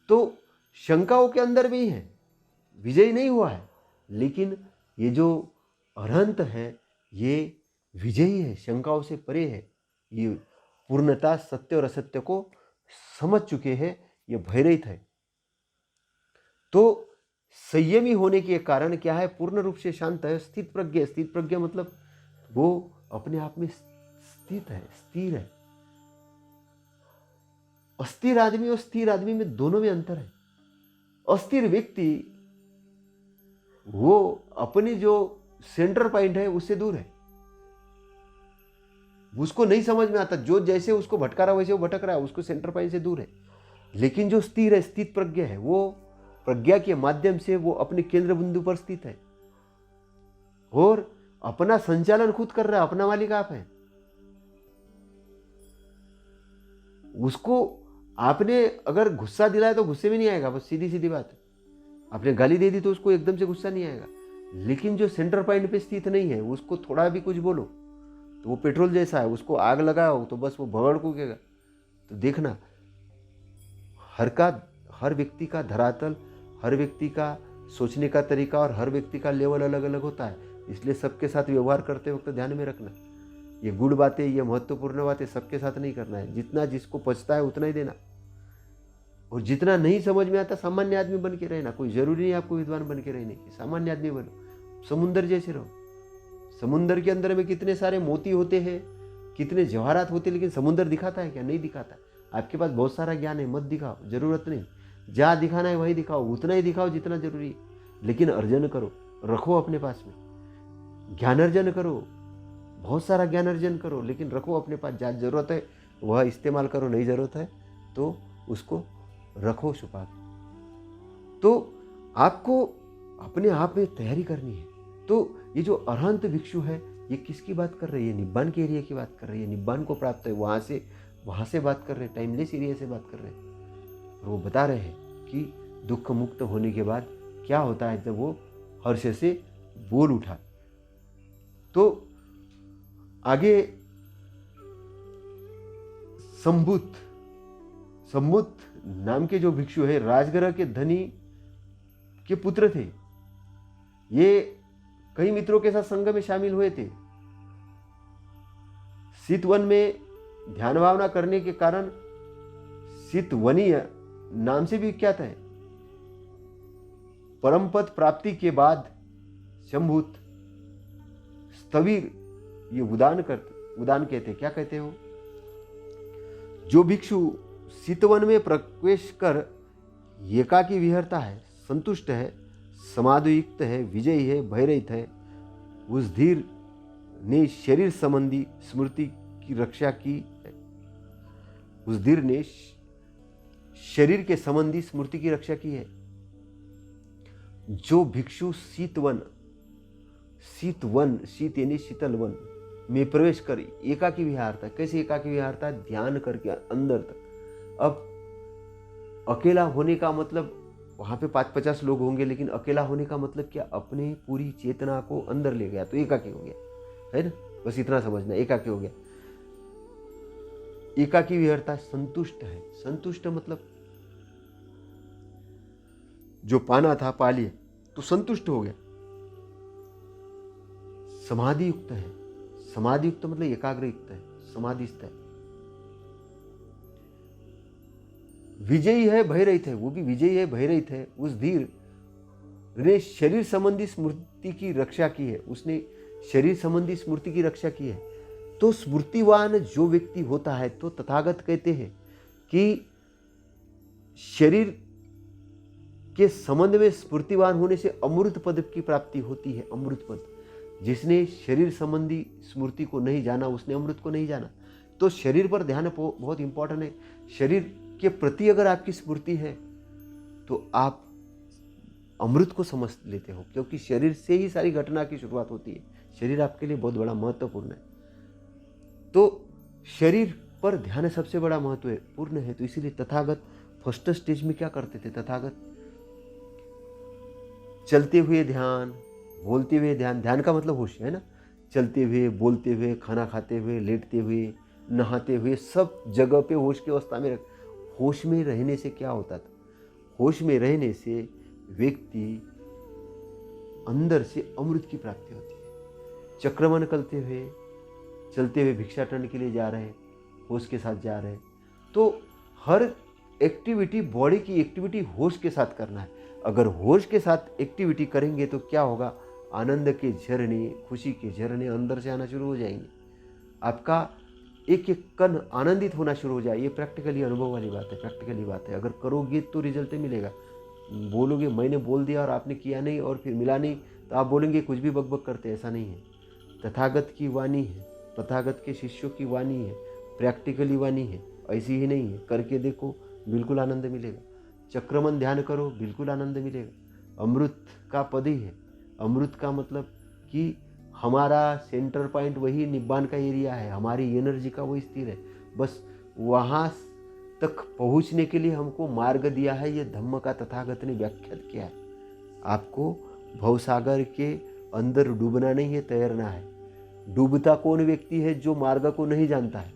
तो शंकाओं के अंदर भी है, विजयी नहीं हुआ है, लेकिन ये जो अरहंत है ये विजयी है, शंकाओं से परे है, ये पूर्णता सत्य और असत्य को समझ चुके हैं, ये भयरहित है। तो संयमी होने के कारण क्या है, पूर्ण रूप से शांत है, स्थित प्रज्ञ। स्थित प्रज्ञ मतलब वो अपने आप में स्थित है, स्थिर है। अस्थिर आदमी और स्थिर आदमी में दोनों में अंतर है। अस्थिर व्यक्ति वो अपनी जो सेंटर पॉइंट है उससे दूर है, उसको नहीं समझ में आता, जो जैसे उसको भटका रहा वैसे वो भटक रहा है, उसको सेंटर पॉइंट से दूर है। लेकिन जो स्थिर है, स्थित प्रज्ञ है, वो प्रज्ञा के माध्यम से वो अपने केंद्र बिंदु पर स्थित है और अपना संचालन खुद कर रहा है, अपना मालिक आप है। उसको आपने अगर गुस्सा दिलाया तो गुस्से में नहीं आएगा, बस सीधी सीधी बात है। आपने गाली दे दी तो उसको एकदम से गुस्सा नहीं आएगा। लेकिन जो सेंटर पॉइंट पे स्थित नहीं है, उसको थोड़ा भी कुछ बोलो तो वो पेट्रोल जैसा है, उसको आग लगाओ तो बस वो भगड़ कूदेगा। तो देखना, हर व्यक्ति का धरातल, हर व्यक्ति का सोचने का तरीका और हर व्यक्ति का लेवल अलग अलग होता है। इसलिए सबके साथ व्यवहार करते वक्त ध्यान में रखना, ये गुड बातें, ये महत्वपूर्ण बातें सबके साथ नहीं करना है। जितना जिसको पचता है उतना ही देना, और जितना नहीं समझ में आता सामान्य आदमी बन के रहना। कोई जरूरी नहीं आपको विद्वान बन के रहने की, सामान्य आदमी बनो, समुंदर जैसे रहो। समुंदर के अंदर में कितने सारे मोती होते हैं, कितने जवाहरात होते हैं, लेकिन समुंदर दिखाता है क्या? नहीं दिखाता। आपके पास बहुत सारा ज्ञान है, मत दिखाओ, जरूरत नहीं। जहाँ दिखाना है वही दिखाओ, उतना ही दिखाओ जितना जरूरी है, लेकिन अर्जन करो, रखो अपने पास में। ज्ञान अर्जन करो, बहुत सारा ज्ञान अर्जन करो, लेकिन रखो अपने पास। जहाँ जरूरत है वह इस्तेमाल करो, नहीं जरूरत है तो उसको रखो छुपा के। तो आपको अपने आप में तैयारी करनी है। तो ये जो अरहंत भिक्षु है, ये किसकी बात कर रही है? निब्बान के एरिया की बात कर रही है। निब्बान को प्राप्त है, वहां से बात कर रहे हैं, टाइमलेस एरिया से बात कर रहे हैं। और वो बता रहे हैं कि दुख मुक्त होने के बाद क्या होता है जब वो हर्ष से बोल उठा। तो आगे सम्बुत नाम के जो भिक्षु है, राजगृह के धनी के पुत्र थे। ये कई मित्रों के साथ संघ में शामिल हुए थे। शीतवन में ध्यान भावना करने के कारण शीतवनीय नाम से भी विख्यात है। परम पद प्राप्ति के बाद शंभुत स्थविर, ये उदान कहते, क्या कहते हो? जो भिक्षु शीतवन में प्रवेश कर एकाकी विहरता है, संतुष्ट है, समाधियुक्त है, विजयी है, भयरहित है, उस धीर ने शरीर संबंधी स्मृति की रक्षा की है। उस धीर ने शरीर के संबंधी स्मृति की रक्षा की है। जो भिक्षु शीत यानी शीतल वन में प्रवेश कर एकाकी विहारता। कैसे एकाकी विहारता? ध्यान करके अंदर तक। अब अकेला होने का मतलब, वहां पे 5-50 लोग होंगे, लेकिन अकेला होने का मतलब क्या? अपने पूरी चेतना को अंदर ले गया तो एकाकी हो गया, है ना? बस इतना समझना, एकाकी हो गया। एकाकी विहरता संतुष्ट है। संतुष्ट मतलब जो पाना था पा लिया तो संतुष्ट हो गया। समाधि युक्त है। समाधि युक्त मतलब एकाग्र युक्त है, समाधिस्थ है। विजयी है, भयरहित है, वो भी विजयी है, भयरहित है। उस धीर ने शरीर संबंधी स्मृति की रक्षा की है। उसने शरीर संबंधी स्मृति की रक्षा की है। तो स्मृतिवान जो व्यक्ति होता है, तो तथागत कहते हैं कि शरीर के संबंध में स्मृतिवान होने से अमृत पद की प्राप्ति होती है। अमृत पद, जिसने शरीर संबंधी स्मृति को नहीं जाना उसने अमृत को नहीं जाना। तो शरीर पर ध्यान बहुत इंपॉर्टेंट है। शरीर के प्रति अगर आपकी स्मृति है तो आप अमृत को समझ लेते हो, क्योंकि शरीर से ही सारी घटना की शुरुआत होती है। शरीर आपके लिए बहुत बड़ा महत्वपूर्ण है। तो शरीर पर ध्यान सबसे बड़ा महत्वपूर्ण है। तो इसीलिए तथागत फर्स्ट स्टेज में क्या करते थे? तथागत चलते हुए ध्यान, बोलते हुए ध्यान, ध्यान का मतलब होश है ना, चलते हुए, बोलते हुए, खाना खाते हुए, लेटते हुए, नहाते हुए, सब जगह पे होश की अवस्था में होश में रहने से क्या होता था? होश में रहने से व्यक्ति अंदर से अमृत की प्राप्ति होती है। चक्रमण करते हुए, चलते हुए भिक्षाटन के लिए जा रहे, होश के साथ जा रहे, तो हर एक्टिविटी, बॉडी की एक्टिविटी होश के साथ करना है। अगर होश के साथ एक्टिविटी करेंगे तो क्या होगा? आनंद के झरने, खुशी के झरने अंदर से आना शुरू हो जाएंगे। आपका एक एक कण आनंदित होना शुरू हो जाए। ये प्रैक्टिकली अनुभव वाली बात है, प्रैक्टिकली बात है। अगर करोगे तो रिजल्ट मिलेगा। बोलोगे मैंने बोल दिया और आपने किया नहीं और फिर मिला नहीं, तो आप बोलेंगे कुछ भी बकबक करते। ऐसा नहीं है। तथागत की वाणी है, तथागत के शिष्यों की वाणी है, प्रैक्टिकली वाणी है। ऐसी ही नहीं है, करके देखो बिल्कुल आनंद मिलेगा। चक्रमण ध्यान करो, बिल्कुल आनंद मिलेगा। अमृत का पद ही है। अमृत का मतलब कि हमारा सेंटर पॉइंट वही निब्बान का एरिया है, हमारी एनर्जी का वही स्थिर है। बस वहाँ तक पहुँचने के लिए हमको मार्ग दिया है। ये धम्म का तथागत ने व्याख्यात किया है। आपको भवसागर के अंदर डूबना नहीं है, तैरना है। डूबता कौन व्यक्ति है? जो मार्ग को नहीं जानता है।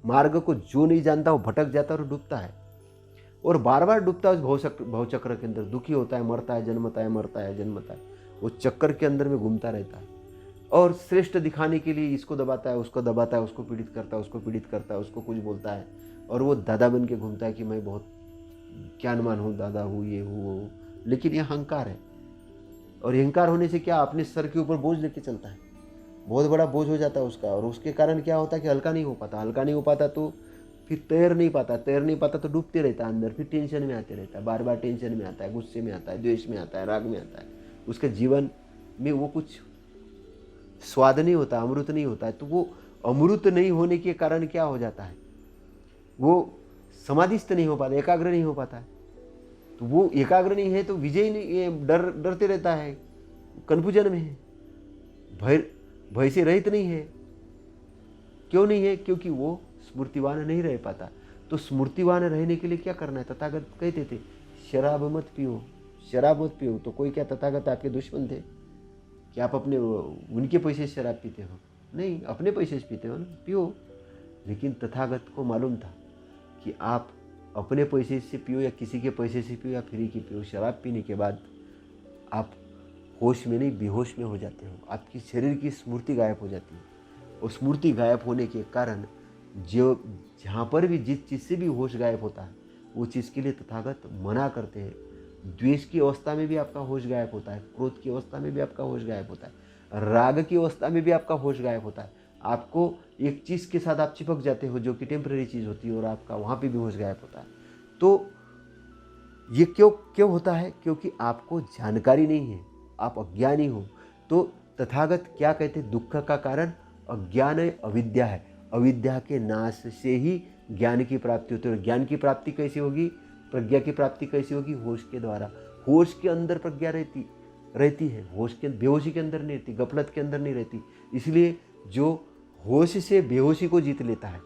मार्ग को जो नहीं जानता वो भटक जाता है और डूबता है, और बार बार डूबता है उस भवचक्र के अंदर। दुखी होता है, मरता है, जन्मता है, मरता है, जन्मता है। वो चक्कर के अंदर में घूमता रहता है और श्रेष्ठ दिखाने के लिए इसको दबाता है, उसको दबाता है, उसको पीड़ित करता है, उसको पीड़ित करता है, उसको कुछ बोलता है, और वो दादा बन के घूमता है कि मैं बहुत ज्ञानवान हूँ, दादा हूँ, ये हूँ, वो हूँ। लेकिन यह अहंकार है। और अहंकार होने से क्या, अपने सर के ऊपर बोझ लेके चलता है, बहुत बड़ा बोझ हो जाता है उसका। और उसके कारण क्या होता है कि हल्का नहीं हो पाता। हल्का नहीं हो पाता तो फिर तैर नहीं पाता। तैर नहीं पाता तो डूबते रहता है अंदर, फिर टेंशन में आते रहता है, बार बार टेंशन में आता है, गुस्से में आता है, द्वेष में आता है, राग में आता है। उसके जीवन में वो कुछ स्वाद नहीं होता, अमृत नहीं होता है। तो वो अमृत नहीं होने के कारण क्या हो जाता है? वो समाधिस्थ नहीं हो पाता, एकाग्र नहीं हो पाता है। तो वो एकाग्र नहीं है तो विजय नहीं, डरते रहता है, कन्फ्यूजन में है, भय से रहित नहीं है। क्यों नहीं है? क्योंकि वो स्मृतिवान नहीं रह पाता। तो स्मृतिवान रहने के लिए क्या करना है? तथागत कहते थे शराब मत पियो, शराब मत पियो। तो कोई क्या तथागत आपके दुश्मन थे कि आप अपने उनके पैसे से शराब पीते हो? नहीं, अपने पैसे से पीते हो ना, पियो। लेकिन तथागत को मालूम था कि आप अपने पैसे से पियो या किसी के पैसे से पियो या फ्री की पियो, शराब पीने के बाद आप होश में नहीं बेहोश में हो जाते हो। आपकी शरीर की स्मृति गायब हो जाती है। और स्मृति गायब होने के कारण जो जहाँ पर भी जिस चीज़ से भी होश गायब होता है वो चीज़ के लिए तथागत मना करते हैं। द्वेष की अवस्था में भी आपका होश गायब होता है, क्रोध की अवस्था में भी आपका होश गायब होता है, राग की अवस्था में भी आपका होश गायब होता है। आपको एक चीज़ के साथ आप चिपक जाते हो जो कि टेम्परेरी चीज़ होती है और आपका वहाँ पे भी होश गायब होता है। तो ये क्यों होता है? क्योंकि आपको जानकारी नहीं है, आप अज्ञानी हो। तो तथागत क्या कहते हैं? दुख का कारण अज्ञान है, अविद्या है। अविद्या के नाश से ही ज्ञान की प्राप्ति होती है। ज्ञान की प्राप्ति कैसे होगी? प्रज्ञा की प्राप्ति कैसे होगी? होश के द्वारा। होश के अंदर प्रज्ञा रहती है, होश के बेहोशी के अंदर नहीं रहती, गफलत के अंदर नहीं रहती। इसलिए जो होश से बेहोशी को जीत लेता है,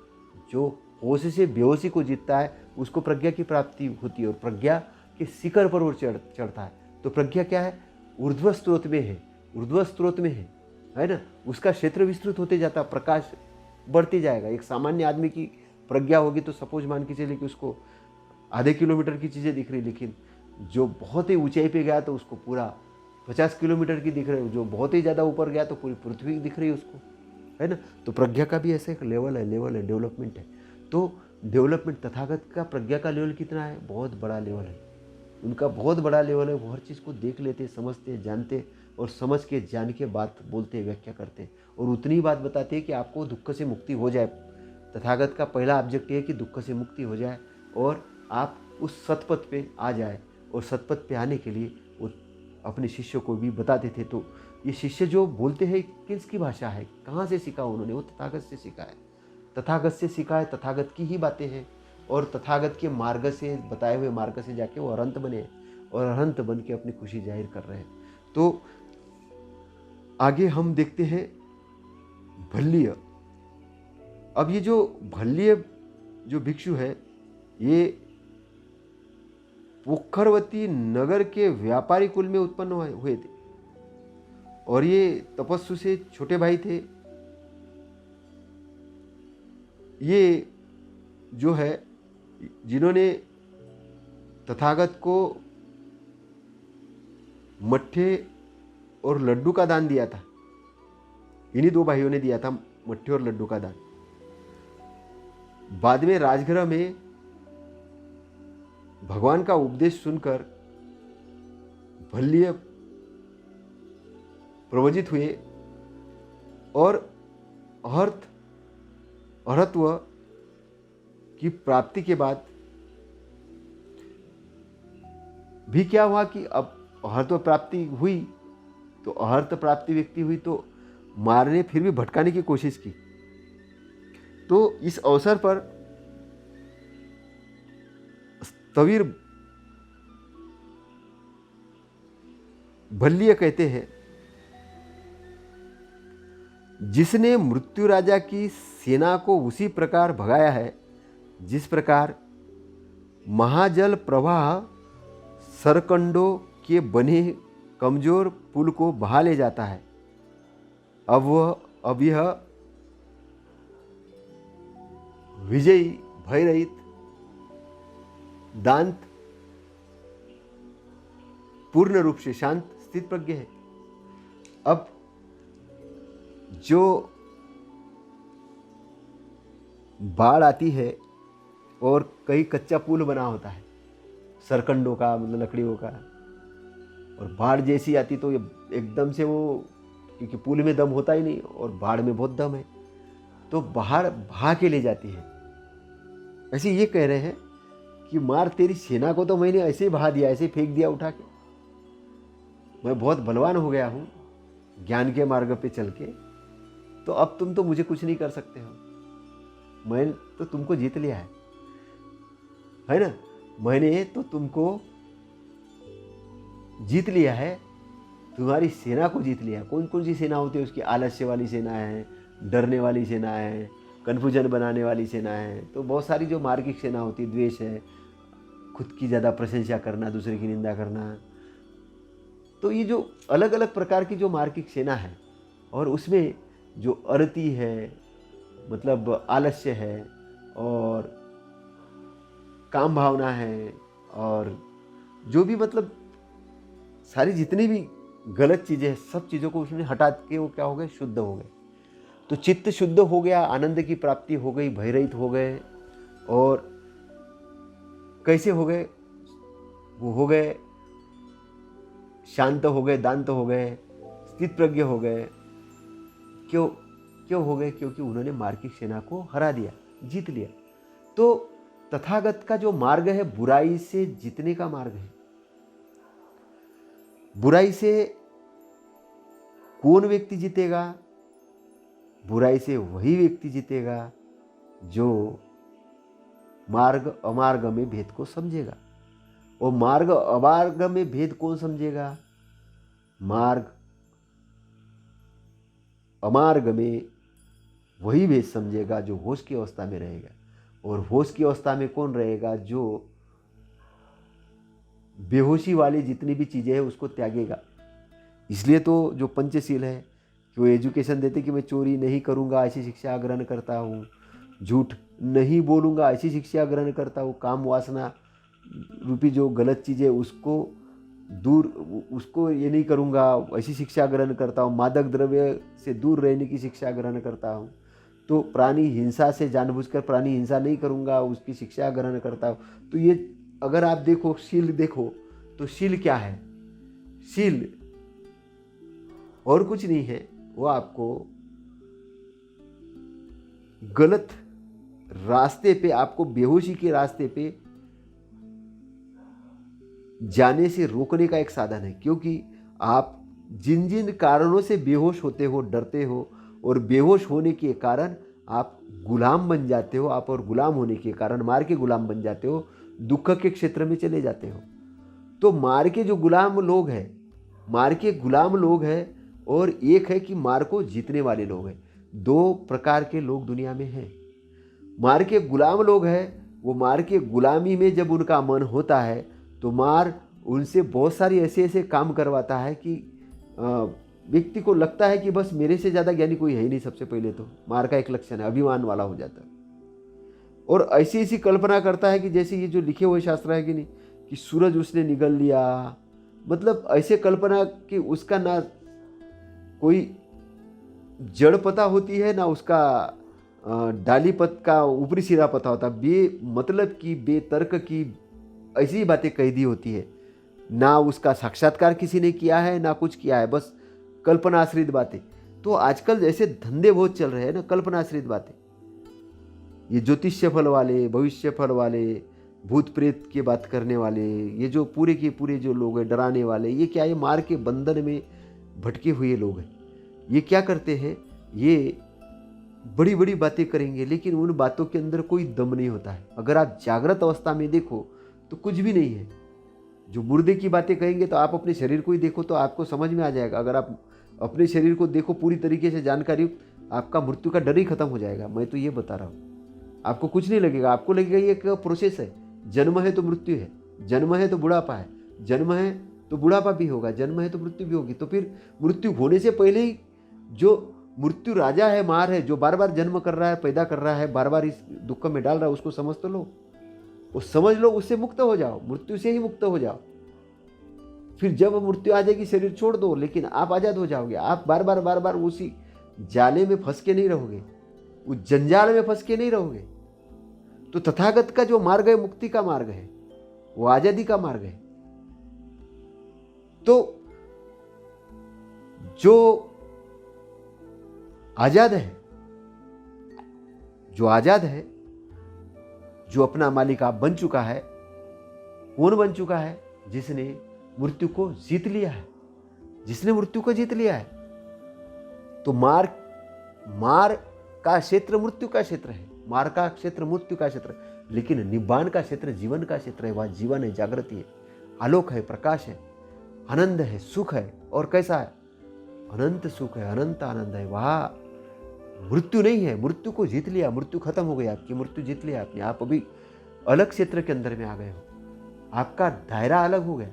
जो होश से बेहोशी को जीतता है, उसको प्रज्ञा की प्राप्ति होती है और प्रज्ञा के शिखर पर वो चढ़ता है। तो प्रज्ञा क्या है? ऊर्ध्व स्रोत में है, ऊर्ध्व स्रोत में है ना। उसका क्षेत्र विस्तृत होते जाता, प्रकाश बढ़ते जाएगा। एक सामान्य आदमी की प्रज्ञा होगी तो सपोज मान के चले कि उसको आधे किलोमीटर की चीज़ें दिख रही, लेकिन जो बहुत ही ऊंचाई पे गया तो उसको पूरा 50 किलोमीटर की दिख रही है, जो बहुत ही ज़्यादा ऊपर गया तो पूरी पृथ्वी दिख रही है उसको, है ना। तो प्रज्ञा का भी ऐसा एक लेवल है, डेवलपमेंट है। तो डेवलपमेंट तथागत का प्रज्ञा का लेवल कितना है? बहुत बड़ा लेवल है उनका, बहुत बड़ा लेवल है। वो हर चीज़ को देख लेते, समझते, जानते, और समझ के जान के बात बोलते हैं, व्याख्या करते हैं और उतनी बात बताते हैं कि आपको दुख से मुक्ति हो जाए। तथागत का पहला ऑब्जेक्टिव है कि दुख से मुक्ति हो जाए और आप उस सतपथ पे आ जाए। और सतपथ पे आने के लिए वो अपने शिष्यों को भी बताते थे। तो ये शिष्य जो बोलते हैं किसकी भाषा है, कहाँ से सीखा उन्होंने? वो तथागत से सीखा है, तथागत से सीखा है, तथागत की ही बातें हैं और तथागत के मार्ग से, बताए हुए मार्ग से जाके वो अरहंत बने और अरहंत बन के अपनी खुशी जाहिर कर रहे हैं। तो आगे हम देखते हैं भल्लीय। अब ये जो भल्लीय जो भिक्षु है, ये पोखरवती नगर के व्यापारी कुल में उत्पन्न हुए थे और ये तपस्सु से छोटे भाई थे। ये जो है जिन्होंने तथागत को मट्ठे और लड्डू का दान दिया था, इन्हीं दो भाइयों ने दिया था मट्ठे और लड्डू का दान। बाद में राजगृह में भगवान का उपदेश सुनकर भल्लीय प्रवजित हुए और अहर्त्व की प्राप्ति के बाद भी क्या हुआ कि अब अहर्त्व प्राप्ति हुई, तो अहर्त प्राप्ति व्यक्ति हुई तो मारने फिर भी भटकाने की कोशिश की। तो इस अवसर पर स्थविर भल्लीय कहते हैं, जिसने मृत्यु राजा की सेना को उसी प्रकार भगाया है जिस प्रकार महाजल प्रवाह सरकंडों के बने कमजोर पुल को बहा ले जाता है। अब यह विजयी भयरहित दांत पूर्ण रूप से शांत स्थित प्रज्ञ है। अब जो बाढ़ आती है और कहीं कच्चा पुल बना होता है सरकंडों का, मतलब लकड़ियों का, और बाढ़ जैसी आती तो एकदम से वो, क्योंकि पुल में दम होता ही नहीं और बाढ़ में बहुत दम है, तो बाहर बहा के ले जाती है। ऐसे ये कह रहे हैं कि मार तेरी सेना को तो मैंने ऐसे ही बहा दिया, ऐसे ही फेंक दिया उठा के, मैं बहुत बलवान हो गया हूँ ज्ञान के मार्ग पे चल के, तो अब तुम तो मुझे कुछ नहीं कर सकते हो, मैं तो तुमको जीत लिया है ना, मैंने तो तुमको जीत लिया है, तुम्हारी सेना को जीत लिया। कौन कौन सी सेना होती है उसकी? आलस्य वाली सेना है, डरने वाली सेना है, कन्फ्यूजन बनाने वाली सेना है, तो बहुत सारी जो मार्गिक सेना होती है, द्वेष है, खुद की ज़्यादा प्रशंसा करना, दूसरे की निंदा करना, तो ये जो अलग अलग प्रकार की जो मार्गिक सेना है, और उसमें जो अरति है, मतलब आलस्य है, और काम भावना है, और जो भी मतलब सारी जितनी भी गलत चीज़ें हैं, सब चीज़ों को उसने हटा के वो क्या हो गए? शुद्ध हो गए। तो चित्त शुद्ध हो गया, आनंद की प्राप्ति हो गई, भयरहित हो गए। और कैसे हो गए? वो हो गए शांत हो गए, दांत हो गए, स्थित प्रज्ञ हो गए। क्यों हो गए? क्योंकि उन्होंने मार्गिक सेना को हरा दिया, जीत लिया। तो तथागत का जो मार्ग है बुराई से जीतने का मार्ग है। बुराई से कौन व्यक्ति जीतेगा? बुराई से वही व्यक्ति जीतेगा जो मार्ग अमार्ग में भेद को समझेगा। और मार्ग अमार्ग में भेद कौन समझेगा? मार्ग अमार्ग में वही भेद समझेगा जो होश की अवस्था में रहेगा। और होश की अवस्था में कौन रहेगा? जो बेहोशी वाली जितनी भी चीज़ें हैं उसको त्यागेगा। इसलिए तो जो पंचशील है कि वो एजुकेशन देते कि मैं चोरी नहीं करूँगा ऐसी शिक्षा ग्रहण करता हूँ, झूठ नहीं बोलूँगा ऐसी शिक्षा ग्रहण करता हूँ, काम वासना रूपी जो गलत चीज़ें उसको दूर, उसको ये नहीं करूँगा ऐसी शिक्षा ग्रहण करता हूँ, मादक द्रव्य से दूर रहने की शिक्षा ग्रहण करता हूँ, तो प्राणी हिंसा से जानबूझकर प्राणी हिंसा नहीं करूँगा उसकी शिक्षा ग्रहण करता हूँ। तो ये अगर आप देखो शील देखो तो शील क्या है? शील और कुछ नहीं है, वो आपको गलत रास्ते पे, आपको बेहोशी के रास्ते पे जाने से रोकने का एक साधन है। क्योंकि आप जिन जिन कारणों से बेहोश होते हो, डरते हो, और बेहोश होने के कारण आप गुलाम बन जाते हो, आप और गुलाम होने के कारण मार के गुलाम बन जाते हो, दुख के क्षेत्र में चले जाते हो। तो मार के जो गुलाम लोग हैं, मार के गुलाम लोग हैं, और एक है कि मार को जीतने वाले लोग हैं। दो प्रकार के लोग दुनिया में हैं। मार के गुलाम लोग हैं, वो मार के गुलामी में जब उनका मन होता है तो मार उनसे बहुत सारी ऐसे ऐसे काम करवाता है कि व्यक्ति को लगता है कि बस मेरे से ज़्यादा ज्ञानी कोई है ही नहीं। सबसे पहले तो मार का एक लक्षण है, अभिमान वाला हो जाता है, और ऐसी ऐसी कल्पना करता है कि जैसे ये जो लिखे हुए शास्त्र है कि नहीं, कि सूरज उसने निगल लिया, मतलब ऐसे कल्पना कि उसका ना कोई जड़ पता होती है, ना उसका डाली पत का ऊपरी सिरा पता होता, मतलब की, बेतर्क की ऐसी ही बातें कह दी होती है। ना उसका साक्षात्कार किसी ने किया है, ना कुछ किया है, बस कल्पनाश्रित बातें। तो आजकल ऐसे धंधे बहुत चल रहे हैं ना, कल्पनाश्रित बातें। ये ज्योतिष्य फल वाले, भविष्य फल वाले, भूत प्रेत की बात करने वाले, ये जो पूरे के पूरे जो लोग हैं डराने वाले, ये क्या, ये मार के बंधन में भटके हुए लोग हैं। ये क्या करते हैं, ये बड़ी बड़ी बातें करेंगे, लेकिन उन बातों के अंदर कोई दम नहीं होता है। अगर आप जागृत अवस्था में देखो तो कुछ भी नहीं है। जो मुर्दे की बातें कहेंगे, तो आप अपने शरीर को ही देखो तो आपको समझ में आ जाएगा। अगर आप अपने शरीर को देखो पूरी तरीके से जानकारी, आपका मृत्यु का डर ही खत्म हो जाएगा। मैं तो ये बता रहा हूँ, आपको कुछ नहीं लगेगा। आपको लगेगा ये एक प्रोसेस है, जन्म है तो मृत्यु है, जन्म है तो बुढ़ापा है, जन्म है तो बुढ़ापा भी होगा, जन्म है तो मृत्यु भी होगी। तो फिर मृत्यु होने से पहले ही जो मृत्यु राजा है, मार है, जो बार बार जन्म कर रहा है, पैदा कर रहा है, बार बार इस दुख में डाल रहा है, उसको समझ तो लो, वो समझ लो, उससे मुक्त हो जाओ, मृत्यु से ही मुक्त हो जाओ। फिर जब मृत्यु आ जाएगी शरीर छोड़ दो, लेकिन आप आजाद हो जाओगे। आप बार बार उसी जाले में फंस के नहीं रहोगे, उस जंजाल में फंस के नहीं रहोगे। तो तथागत का जो मार्ग है, मुक्ति का मार्ग है, वो आजादी का मार्ग है। तो जो आजाद है, जो आजाद है, जो अपना मालिक आप बन चुका है, कौन बन चुका है? जिसने मृत्यु को जीत लिया है, जिसने मृत्यु को जीत लिया है। तो मार का क्षेत्र मृत्यु का क्षेत्र है, मार का क्षेत्र मृत्यु का क्षेत्र, लेकिन निब्बान का क्षेत्र जीवन का क्षेत्र है। वह जीवन है, जागृति है, आलोक है, प्रकाश है, आनंद है, सुख है। और कैसा है? अनंत सुख है, अनंत आनंद है। वहां मृत्यु नहीं है, मृत्यु को जीत लिया, मृत्यु खत्म हो गई आपकी, मृत्यु जीत लिया आपने। आप अभी अलग क्षेत्र के अंदर में आ गए हो, आपका दायरा अलग हो गया।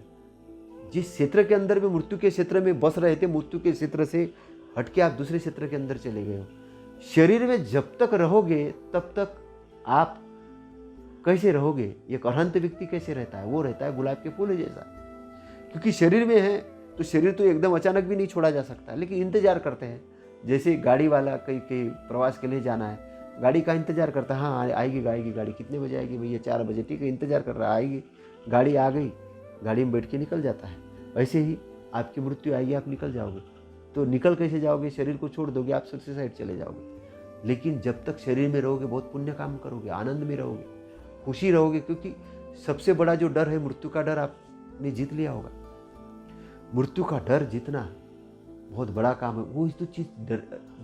जिस क्षेत्र के अंदर में मृत्यु के क्षेत्र में बस रहे थे, मृत्यु के क्षेत्र से हटके आप दूसरे क्षेत्र के अंदर चले गए हो। शरीर में जब तक रहोगे तब तक आप कैसे रहोगे? एक अनंत व्यक्ति कैसे रहता है? वो रहता है गुलाब के फूल जैसा। क्योंकि शरीर में है तो शरीर तो एकदम अचानक भी नहीं छोड़ा जा सकता, लेकिन इंतजार करते हैं। जैसे गाड़ी वाला कहीं प्रवास के लिए जाना है, गाड़ी का इंतजार करता है, हाँ आएगी गाड़ी, कितने बजे आएगी भैया? 4 बजे, ठीक है, इंतजार कर रहा है, आएगी गाड़ी, आ गई, गाड़ी में बैठ के निकल जाता है। ऐसे ही आपकी मृत्यु आएगी, आप निकल जाओगे। तो निकल कैसे जाओगे? शरीर को छोड़ दोगे, आप सबसे साइड चले जाओगे। लेकिन जब तक शरीर में रहोगे बहुत पुण्य काम करोगे, आनंद में रहोगे, खुशी रहोगे, क्योंकि सबसे बड़ा जो डर है मृत्यु का डर आपने जीत लिया होगा। मृत्यु का डर जीतना बहुत बड़ा काम है। वो तो चीज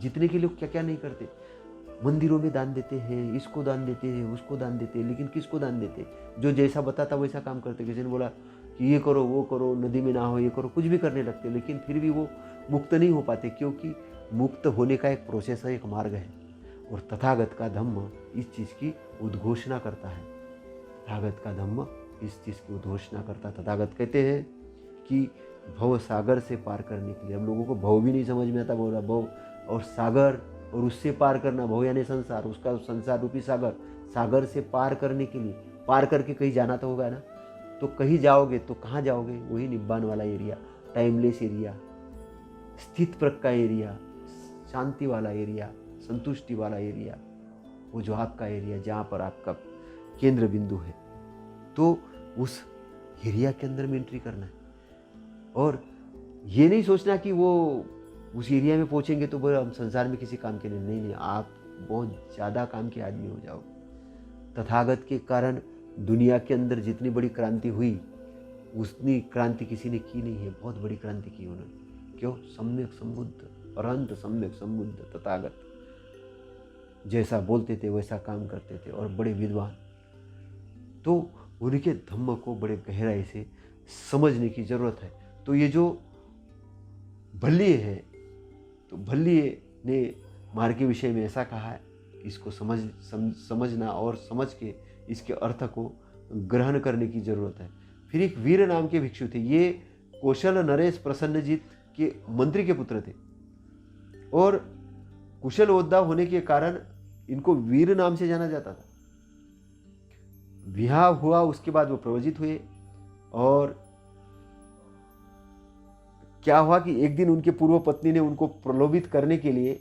जीतने के लिए क्या क्या नहीं करते। मंदिरों में दान देते हैं, इसको दान देते हैं, उसको दान देते हैं, लेकिन किसको दान देते? जो जैसा बताता वैसा काम करते। किसी ने बोला कि ये करो, वो करो, नदी में ना हो, ये करो, कुछ भी करने लगते, लेकिन फिर भी वो मुक्त नहीं हो पाते, क्योंकि मुक्त होने का एक प्रोसेस है, एक मार्ग है। और तथागत का धम्म इस चीज़ की उद्घोषणा करता है। तथागत का धम्म इस चीज़ की उद्घोषणा करता है। तथागत कहते हैं कि भव सागर से पार करने के लिए, हम लोगों को भव भी नहीं समझ में आता, बोला भव और सागर, और उससे पार करना, भव यानी संसार, उसका संसार रूपी सागर, सागर से पार करने के लिए, पार करके कहीं जाना तो होगा ना। तो कहीं जाओगे तो कहाँ जाओगे? वही निब्बान वाला एरिया, टाइमलेस एरिया, स्थित प्रज्ञ का एरिया, शांति वाला एरिया, संतुष्टि वाला एरिया, वो जो आपका एरिया जहाँ पर आपका केंद्र बिंदु है। तो उस एरिया के अंदर में एंट्री करना है। और ये नहीं सोचना कि वो उस एरिया में पहुंचेंगे तो बोले हम संसार में किसी काम के लिए नहीं, आप बहुत ज़्यादा काम के आदमी हो जाओ। तथागत के कारण दुनिया के अंदर जितनी बड़ी क्रांति हुई उतनी क्रांति किसी ने की नहीं है। बहुत बड़ी क्रांति की उन्होंने। क्यों? सम्यक संबुद्ध, अरहंत सम्यक संबुद्ध तथागत जैसा बोलते थे वैसा काम करते थे और बड़े विद्वान। तो उनके धम्म को बड़े गहराई से समझने की जरूरत है। तो ये जो भल्लीय है, तो भल्लीय ने मार्ग के विषय में ऐसा कहा है, इसको समझना और समझ के इसके अर्थ को ग्रहण करने की जरूरत है। फिर एक वीर नाम के भिक्षु थे। ये कौशल नरेश प्रसन्नजीत के मंत्री के पुत्र थे और कुशल योद्धा होने के कारण इनको वीर नाम से जाना जाता था। विवाह हुआ, उसके बाद वो प्रवजित हुए और क्या हुआ कि एक दिन उनके पूर्व पत्नी ने उनको प्रलोभित करने के लिए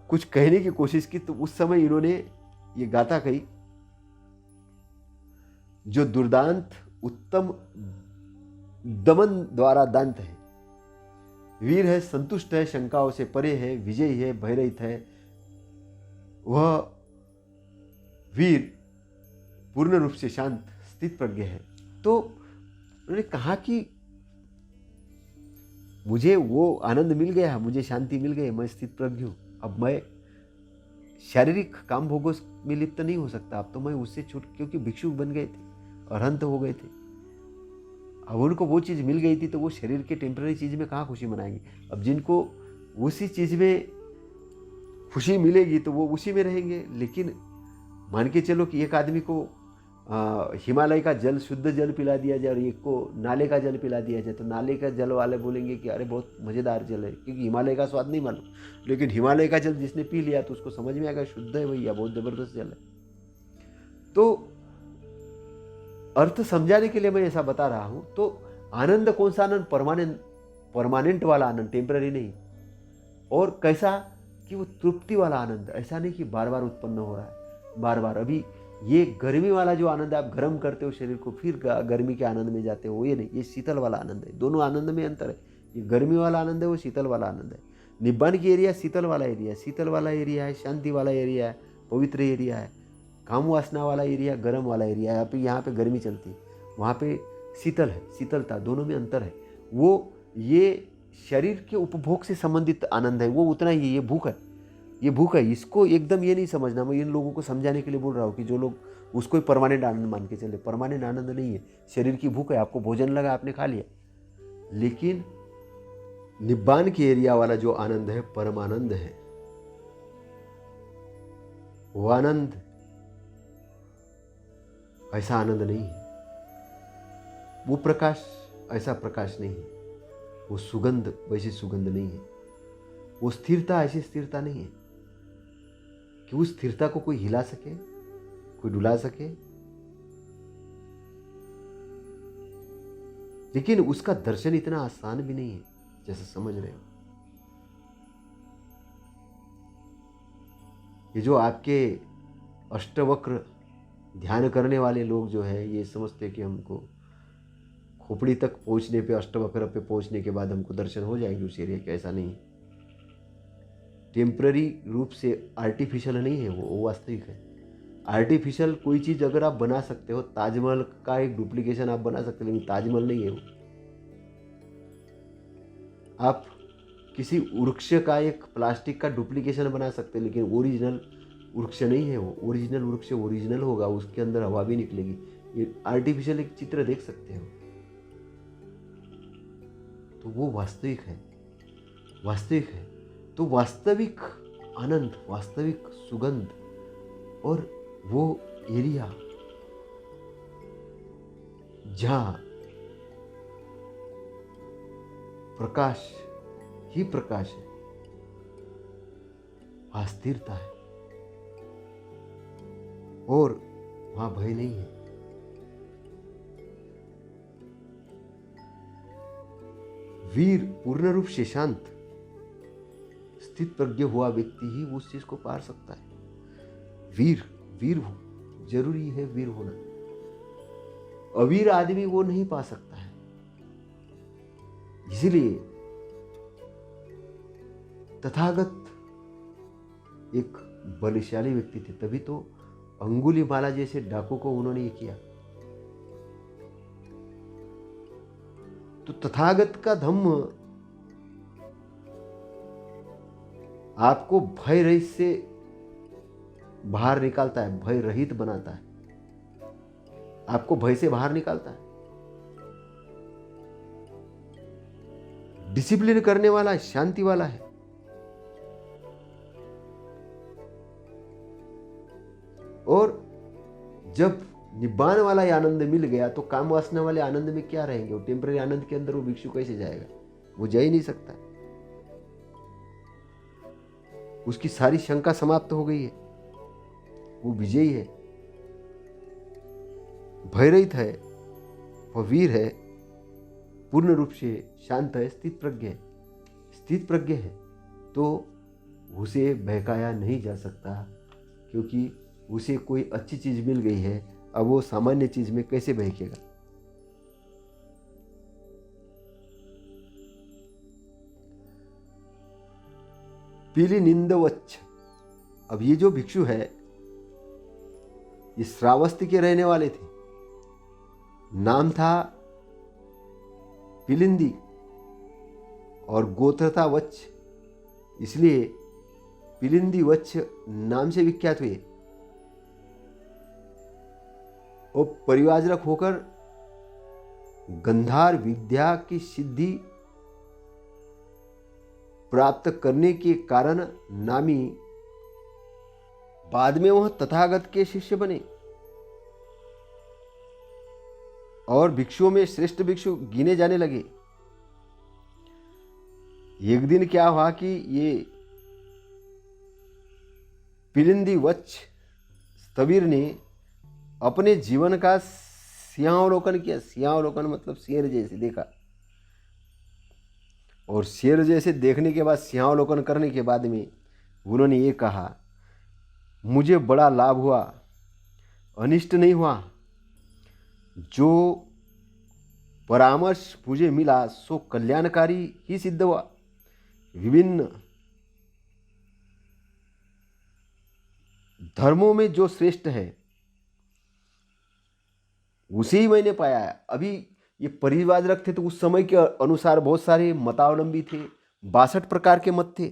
कुछ कहने की कोशिश की। तो उस समय इन्होंने ये गाथा कही, जो दुर्दांत उत्तम दमन द्वारा दांत है, वीर है, संतुष्ट है, शंकाओं से परे है, विजयी है, भयरहित है, वह वीर पूर्ण रूप से शांत स्थित प्रज्ञ है। तो उन्होंने कहा कि मुझे वो आनंद मिल गया, मुझे शांति मिल गई, मैं स्थित प्रज्ञ हूँ। अब मैं शारीरिक काम भोगों में लिप्त नहीं हो सकता। अब तो मैं उससे छूट, क्योंकि भिक्षुक बन गए थे, अरहंत हो गए थे। अब उनको वो चीज़ मिल गई थी तो वो शरीर के टेम्पररी चीज़ में कहाँ खुशी मनाएंगे। अब जिनको उसी चीज़ में खुशी मिलेगी तो वो उसी में रहेंगे। लेकिन मान के चलो कि एक आदमी को हिमालय का जल, शुद्ध जल पिला दिया जाए और एक को नाले का जल पिला दिया जाए, तो नाले का जल वाले बोलेंगे कि अरे बहुत मज़ेदार जल है, क्योंकि हिमालय का स्वाद नहीं मालूम। लेकिन हिमालय का जल जिसने पी लिया तो उसको समझ में आएगा शुद्ध है भैया, बहुत ज़बरदस्त जल है। तो अर्थ समझाने के लिए मैं ऐसा बता रहा हूं। तो आनंद कौन सा आनंद? परमानेंट वाला आनंद, टेम्पररी नहीं। और कैसा कि वो तृप्ति वाला आनंद, ऐसा नहीं कि बार बार उत्पन्न हो रहा है, बार बार। अभी ये गर्मी वाला जो आनंद है, आप गर्म करते हो शरीर को फिर गर्मी के आनंद में जाते हो, ये नहीं, ये शीतल वाला आनंद है। दोनों आनंद में अंतर है। ये गर्मी वाला आनंद है, वो शीतल वाला आनंद है। निब्बान की एरिया शीतल वाला एरिया है, शीतल वाला एरिया है, शांति वाला एरिया है, पवित्र एरिया है। काम वासना वाला एरिया गर्म वाला एरिया है। यहाँ पे गर्मी चलती है, वहाँ पे शीतल है, शीतलता, दोनों में अंतर है। वो ये शरीर के उपभोग से संबंधित आनंद है, वो उतना ही। ये भूख है, ये भूख है। इसको एकदम ये नहीं समझना। मैं इन लोगों को समझाने के लिए बोल रहा हूँ कि जो लोग उसको परमानेंट आनंद मान के चले। परमानेंट आनंद नहीं है, शरीर की भूख है। आपको भोजन लगा, आपने खा लिया। लेकिन निब्बान की एरिया वाला जो आनंद है, परमानंद है, वो आनंद ऐसा आनंद नहीं है। वो प्रकाश ऐसा प्रकाश नहीं है। वो सुगंध वैसी सुगंध नहीं है। वो स्थिरता ऐसी स्थिरता नहीं है कि उस स्थिरता को कोई हिला सके, कोई डुला सके। लेकिन उसका दर्शन इतना आसान भी नहीं है जैसे समझ रहे हो। ये जो आपके अष्टवक्र ध्यान करने वाले लोग जो है, ये समझते कि हमको खोपड़ी तक पहुंचने पे, अष्टवक्र पे पहुंचने के बाद हमको दर्शन हो जाएंगे उस एरिया के। ऐसा नहीं है। टेम्पररी रूप से आर्टिफिशियल नहीं है, वो वास्तविक है। आर्टिफिशियल कोई चीज़ अगर आप बना सकते हो, ताजमहल का एक डुप्लीकेशन आप बना सकते हो, लेकिन ताजमहल नहीं है वो। आप किसी वृक्ष का एक प्लास्टिक का डुप्लीकेशन बना सकते हो, लेकिन ओरिजिनल वृक्ष नहीं है वो। ओरिजिनल वृक्ष ओरिजिनल होगा, उसके अंदर हवा भी निकलेगी। ये आर्टिफिशियल एक चित्र देख सकते हो, तो वो वास्तविक है, वास्तविक है। तो वास्तविक आनंद, वास्तविक सुगंध और वो एरिया जहां प्रकाश ही प्रकाश है, वहां स्थिरता है और वहां भय नहीं है। वीर पूर्ण रूप से शांत स्थित प्रज्ञ हुआ व्यक्ति ही उस चीज को पार सकता है। वीर वीर हो, जरूरी है वीर होना। अवीर आदमी वो नहीं पा सकता है। इसीलिए तथागत एक बलशाली व्यक्ति थे, तभी तो अंगुलीमाला जैसे डाकू को उन्होंने ये किया। तो तथागत का धम्म आपको भय रहित से बाहर निकालता है, भय रहित बनाता है, आपको भय से बाहर निकालता है, डिसिप्लिन करने वाला है, शांति वाला है। और जब निब्बान वाला ये आनंद मिल गया तो काम वासना वाले आनंद में क्या रहेंगे? वो टेम्पररी आनंद के अंदर वो भिक्षु कैसे जाएगा? वो जा ही नहीं सकता। उसकी सारी शंका समाप्त हो गई है, वो विजयी है, भयरहित है, वह वीर है, पूर्ण रूप से शांत है, स्थित प्रज्ञ है। तो उसे बहकाया नहीं जा सकता, क्योंकि उसे कोई अच्छी चीज मिल गई है। अब वो सामान्य चीज में कैसे बहकेगा? पीली निंदवच्छ। अब ये जो भिक्षु है ये श्रावस्ती के रहने वाले थे, नाम था पिलिंदी और गोत्र था वच्छ, इसलिए पिलिंदी वच्छ नाम से विख्यात हुए। और परिवाजरक होकर गंधार विद्या की सिद्धि प्राप्त करने के कारण नामी बाद में वह तथागत के शिष्य बने और भिक्षुओं में श्रेष्ठ भिक्षु गिने जाने लगे। एक दिन क्या हुआ कि ये पिलिंदी वच्छ स्थविर ने अपने जीवन का सिंहावलोकन किया। सिंहावलोकन मतलब शेर जैसे देखा, और शेर जैसे देखने के बाद, सिंहावलोकन करने के बाद में उन्होंने ये कहा, मुझे बड़ा लाभ हुआ, अनिष्ट नहीं हुआ। जो परामर्श मुझे मिला सो कल्याणकारी ही सिद्ध हुआ। विभिन्न धर्मों में जो श्रेष्ठ है उसे ही मैंने पाया है। अभी ये परिवाजरक थे तो उस समय के अनुसार बहुत सारे मतावलंबी थे, 62 प्रकार के मत थे,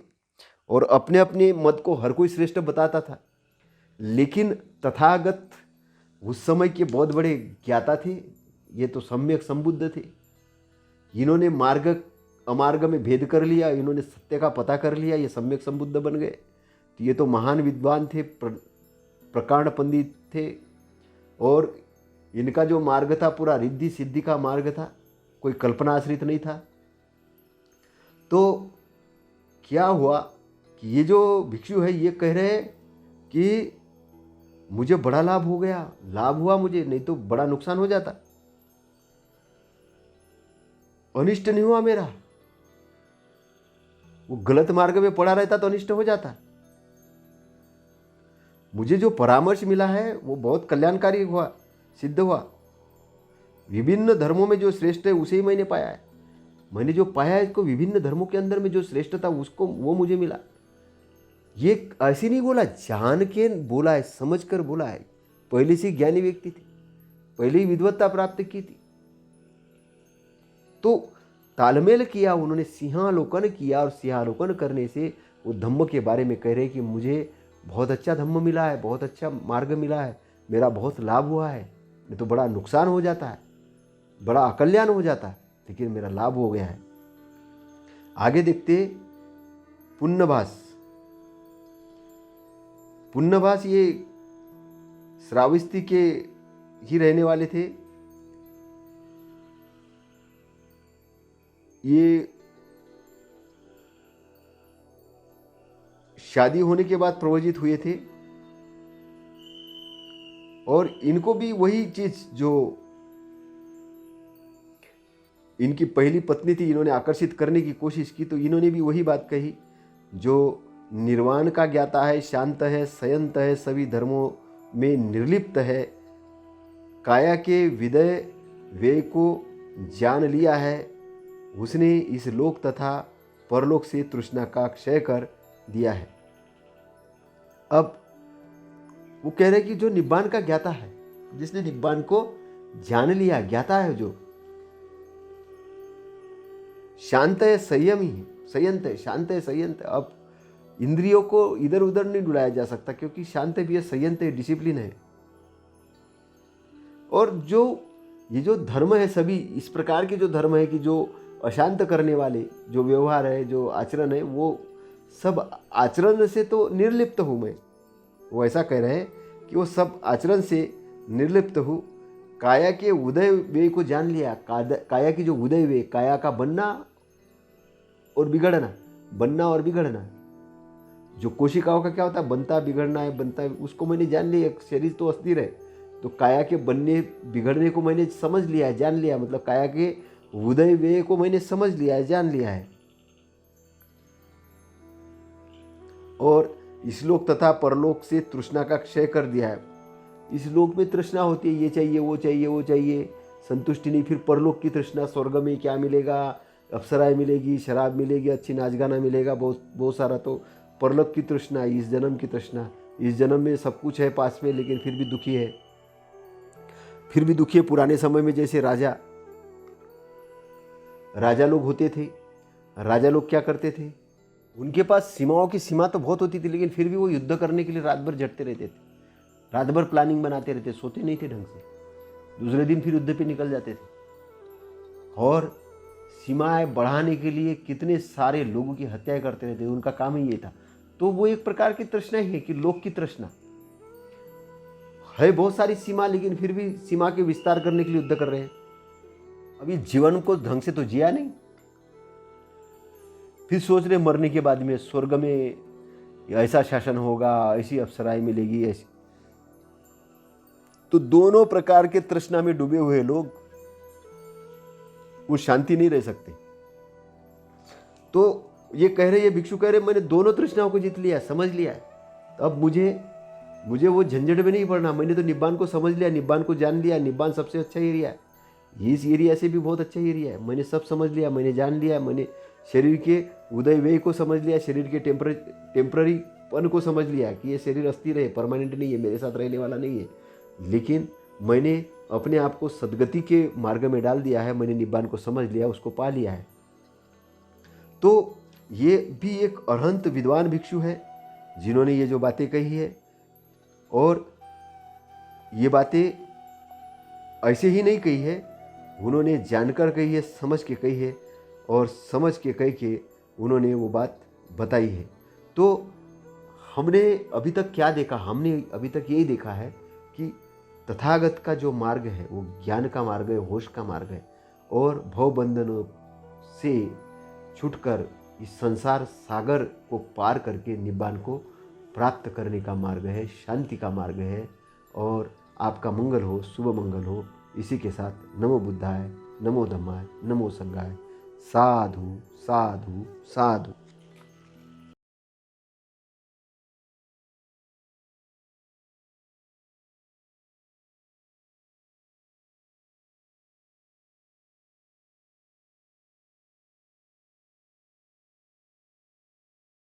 और अपने अपने मत को हर कोई श्रेष्ठ बताता था। लेकिन तथागत उस समय के बहुत बड़े ज्ञाता थे, ये तो सम्यक संबुद्ध थे। इन्होंने मार्ग अमार्ग में भेद कर लिया, इन्होंने सत्य का पता कर लिया, ये सम्यक संबुद्ध बन गए। तो ये तो महान विद्वान थे, प्रकांड पंडित थे, और इनका जो मार्ग था पूरा रिद्धि सिद्धि का मार्ग था, कोई कल्पना आश्रित नहीं था। तो क्या हुआ कि ये जो भिक्षु है ये कह रहे हैं कि मुझे बड़ा लाभ हो गया, लाभ हुआ मुझे, नहीं तो बड़ा नुकसान हो जाता, अनिष्ट नहीं हुआ मेरा। वो गलत मार्ग में पड़ा रहता तो अनिष्ट हो जाता। मुझे जो परामर्श मिला है वो बहुत कल्याणकारी हुआ, सिद्ध हुआ। विभिन्न धर्मों में जो श्रेष्ठ है उसे ही मैंने पाया है। मैंने जो पाया है इसको विभिन्न धर्मों के अंदर में जो श्रेष्ठ था उसको वो मुझे मिला। ये ऐसे नहीं बोला, जान के बोला है, समझ कर बोला है। पहले से ज्ञानी व्यक्ति थे, पहले ही विद्वत्ता प्राप्त की थी, तो तालमेल किया उन्होंने, सिंहावलोकन किया, और सिंहावलोकन करने से वो धम्म के बारे में कह रहे कि मुझे बहुत अच्छा धम्म मिला है, बहुत अच्छा मार्ग मिला है, मेरा बहुत लाभ हुआ है, नहीं तो बड़ा नुकसान हो जाता है, बड़ा अकल्याण हो जाता है, लेकिन मेरा लाभ हो गया है। आगे देखते पुण्यभास। पुण्यभास ये श्रावस्ती के ही रहने वाले थे। ये शादी होने के बाद प्रवजित हुए थे, और इनको भी वही चीज जो इनकी पहली पत्नी थी, इन्होंने आकर्षित करने की कोशिश की, तो इन्होंने भी वही बात कही, जो निर्वाण का ज्ञाता है, शांत है, संयत है, सभी धर्मों में निर्लिप्त है, काया के विदय व्यय को जान लिया है, उसने इस लोक तथा परलोक से तृष्णा का क्षय कर दिया है। अब वो कह रहे कि जो निब्बान का ज्ञाता है, जिसने निब्बान को जान लिया, ज्ञाता है, जो शांत है, संयमी है, संयंत है, शांत है, संयंत है। अब इंद्रियों को इधर उधर नहीं डुलाया जा सकता, क्योंकि शांत भी है, संयंत है, डिसिप्लिन है। और जो ये जो धर्म है, सभी इस प्रकार के जो धर्म है कि जो अशांत करने वाले जो व्यवहार है, जो आचरण है, वो सब आचरण से तो निर्लिप्त हूँ मैं। वो ऐसा कह रहे हैं कि वो सब आचरण से निर्लिप्त हूँ। काया के उदय व्यय को जान लिया। काया की जो उदय व्यय, काया का बनना और बिगड़ना, बनना और बिगड़ना, जो कोशिकाओं का क्या होता है, बनता बिगड़ना है, बनता है, उसको मैंने जान लिया। शरीर तो अस्थिर है, तो काया के बनने बिगड़ने को मैंने समझ लिया है, जान लिया, मतलब काया के उदय व्यय को मैंने समझ लिया है, जान लिया है। और इस लोक तथा परलोक से तृष्णा का क्षय कर दिया है। इस लोक में तृष्णा होती है, ये चाहिए, वो चाहिए, वो चाहिए, संतुष्टि नहीं। फिर परलोक की तृष्णा, स्वर्ग में क्या मिलेगा, अप्सराएं मिलेगी, शराब मिलेगी, अच्छी नाच गाना मिलेगा, बहुत बहुत सारा। तो परलोक की तृष्णा, इस जन्म की तृष्णा, इस जन्म में सब कुछ है पास में, लेकिन फिर भी दुखी है, फिर भी दुखी है। पुराने समय में जैसे राजा लोग होते थे, राजा लोग क्या करते थे, उनके पास सीमाओं की सीमा तो बहुत होती थी, लेकिन फिर भी वो युद्ध करने के लिए रात भर जगते रहते थे, रात भर प्लानिंग बनाते रहते, सोते नहीं थे ढंग से। दूसरे दिन फिर युद्ध पे निकल जाते थे, और सीमाएं बढ़ाने के लिए कितने सारे लोगों की हत्याएं करते रहते थे। उनका काम ही ये था। तो वो एक प्रकार की तृष्णा ही है कि लोक की तृष्णा है, बहुत सारी सीमा, लेकिन फिर भी सीमा के विस्तार करने के लिए युद्ध कर रहे हैं। अभी जीवन को ढंग से तो जिया नहीं, फिर सोच रहे मरने के बाद में स्वर्ग में ऐसा शासन होगा, ऐसी अप्सराएं मिलेगी, ऐसी। तो दोनों प्रकार के तृष्णा में डूबे हुए लोग वो शांति नहीं रह सकते। तो ये कह रहे, ये भिक्षु कह रहे, मैंने दोनों तृष्णाओं को जीत लिया, समझ लिया है। तो अब मुझे वो झंझट में नहीं पड़ना। मैंने तो निब्बान को समझ लिया, निब्बान को जान लिया। निब्बान सबसे अच्छा एरिया है, इस एरिया से भी बहुत अच्छा एरिया है। मैंने सब समझ लिया, मैंने जान लिया, मैंने शरीर के उदय व्यय को समझ लिया, शरीर के टेम्पररीपन को समझ लिया कि ये शरीर अस्थिर है, परमानेंट नहीं है, मेरे साथ रहने वाला नहीं है। लेकिन मैंने अपने आप को सदगति के मार्ग में डाल दिया है, मैंने निब्बान को समझ लिया, उसको पा लिया है। तो ये भी एक अरहंत विद्वान भिक्षु है जिन्होंने ये जो बातें कही है। और ये बातें ऐसे ही नहीं कही है, उन्होंने जानकर कही है, समझ के कही है, और समझ के कह के उन्होंने वो बात बताई है। तो हमने अभी तक क्या देखा, हमने अभी तक यही देखा है कि तथागत का जो मार्ग है वो ज्ञान का मार्ग है, होश का मार्ग है, और भवबंधनों से छूटकर इस संसार सागर को पार करके निब्बान को प्राप्त करने का मार्ग है, शांति का मार्ग है। और आपका मंगल हो, शुभ मंगल हो। इसी के साथ नमो बुद्धाय, नमो धम्माय, नमो संघाय। साधु साधु साधु।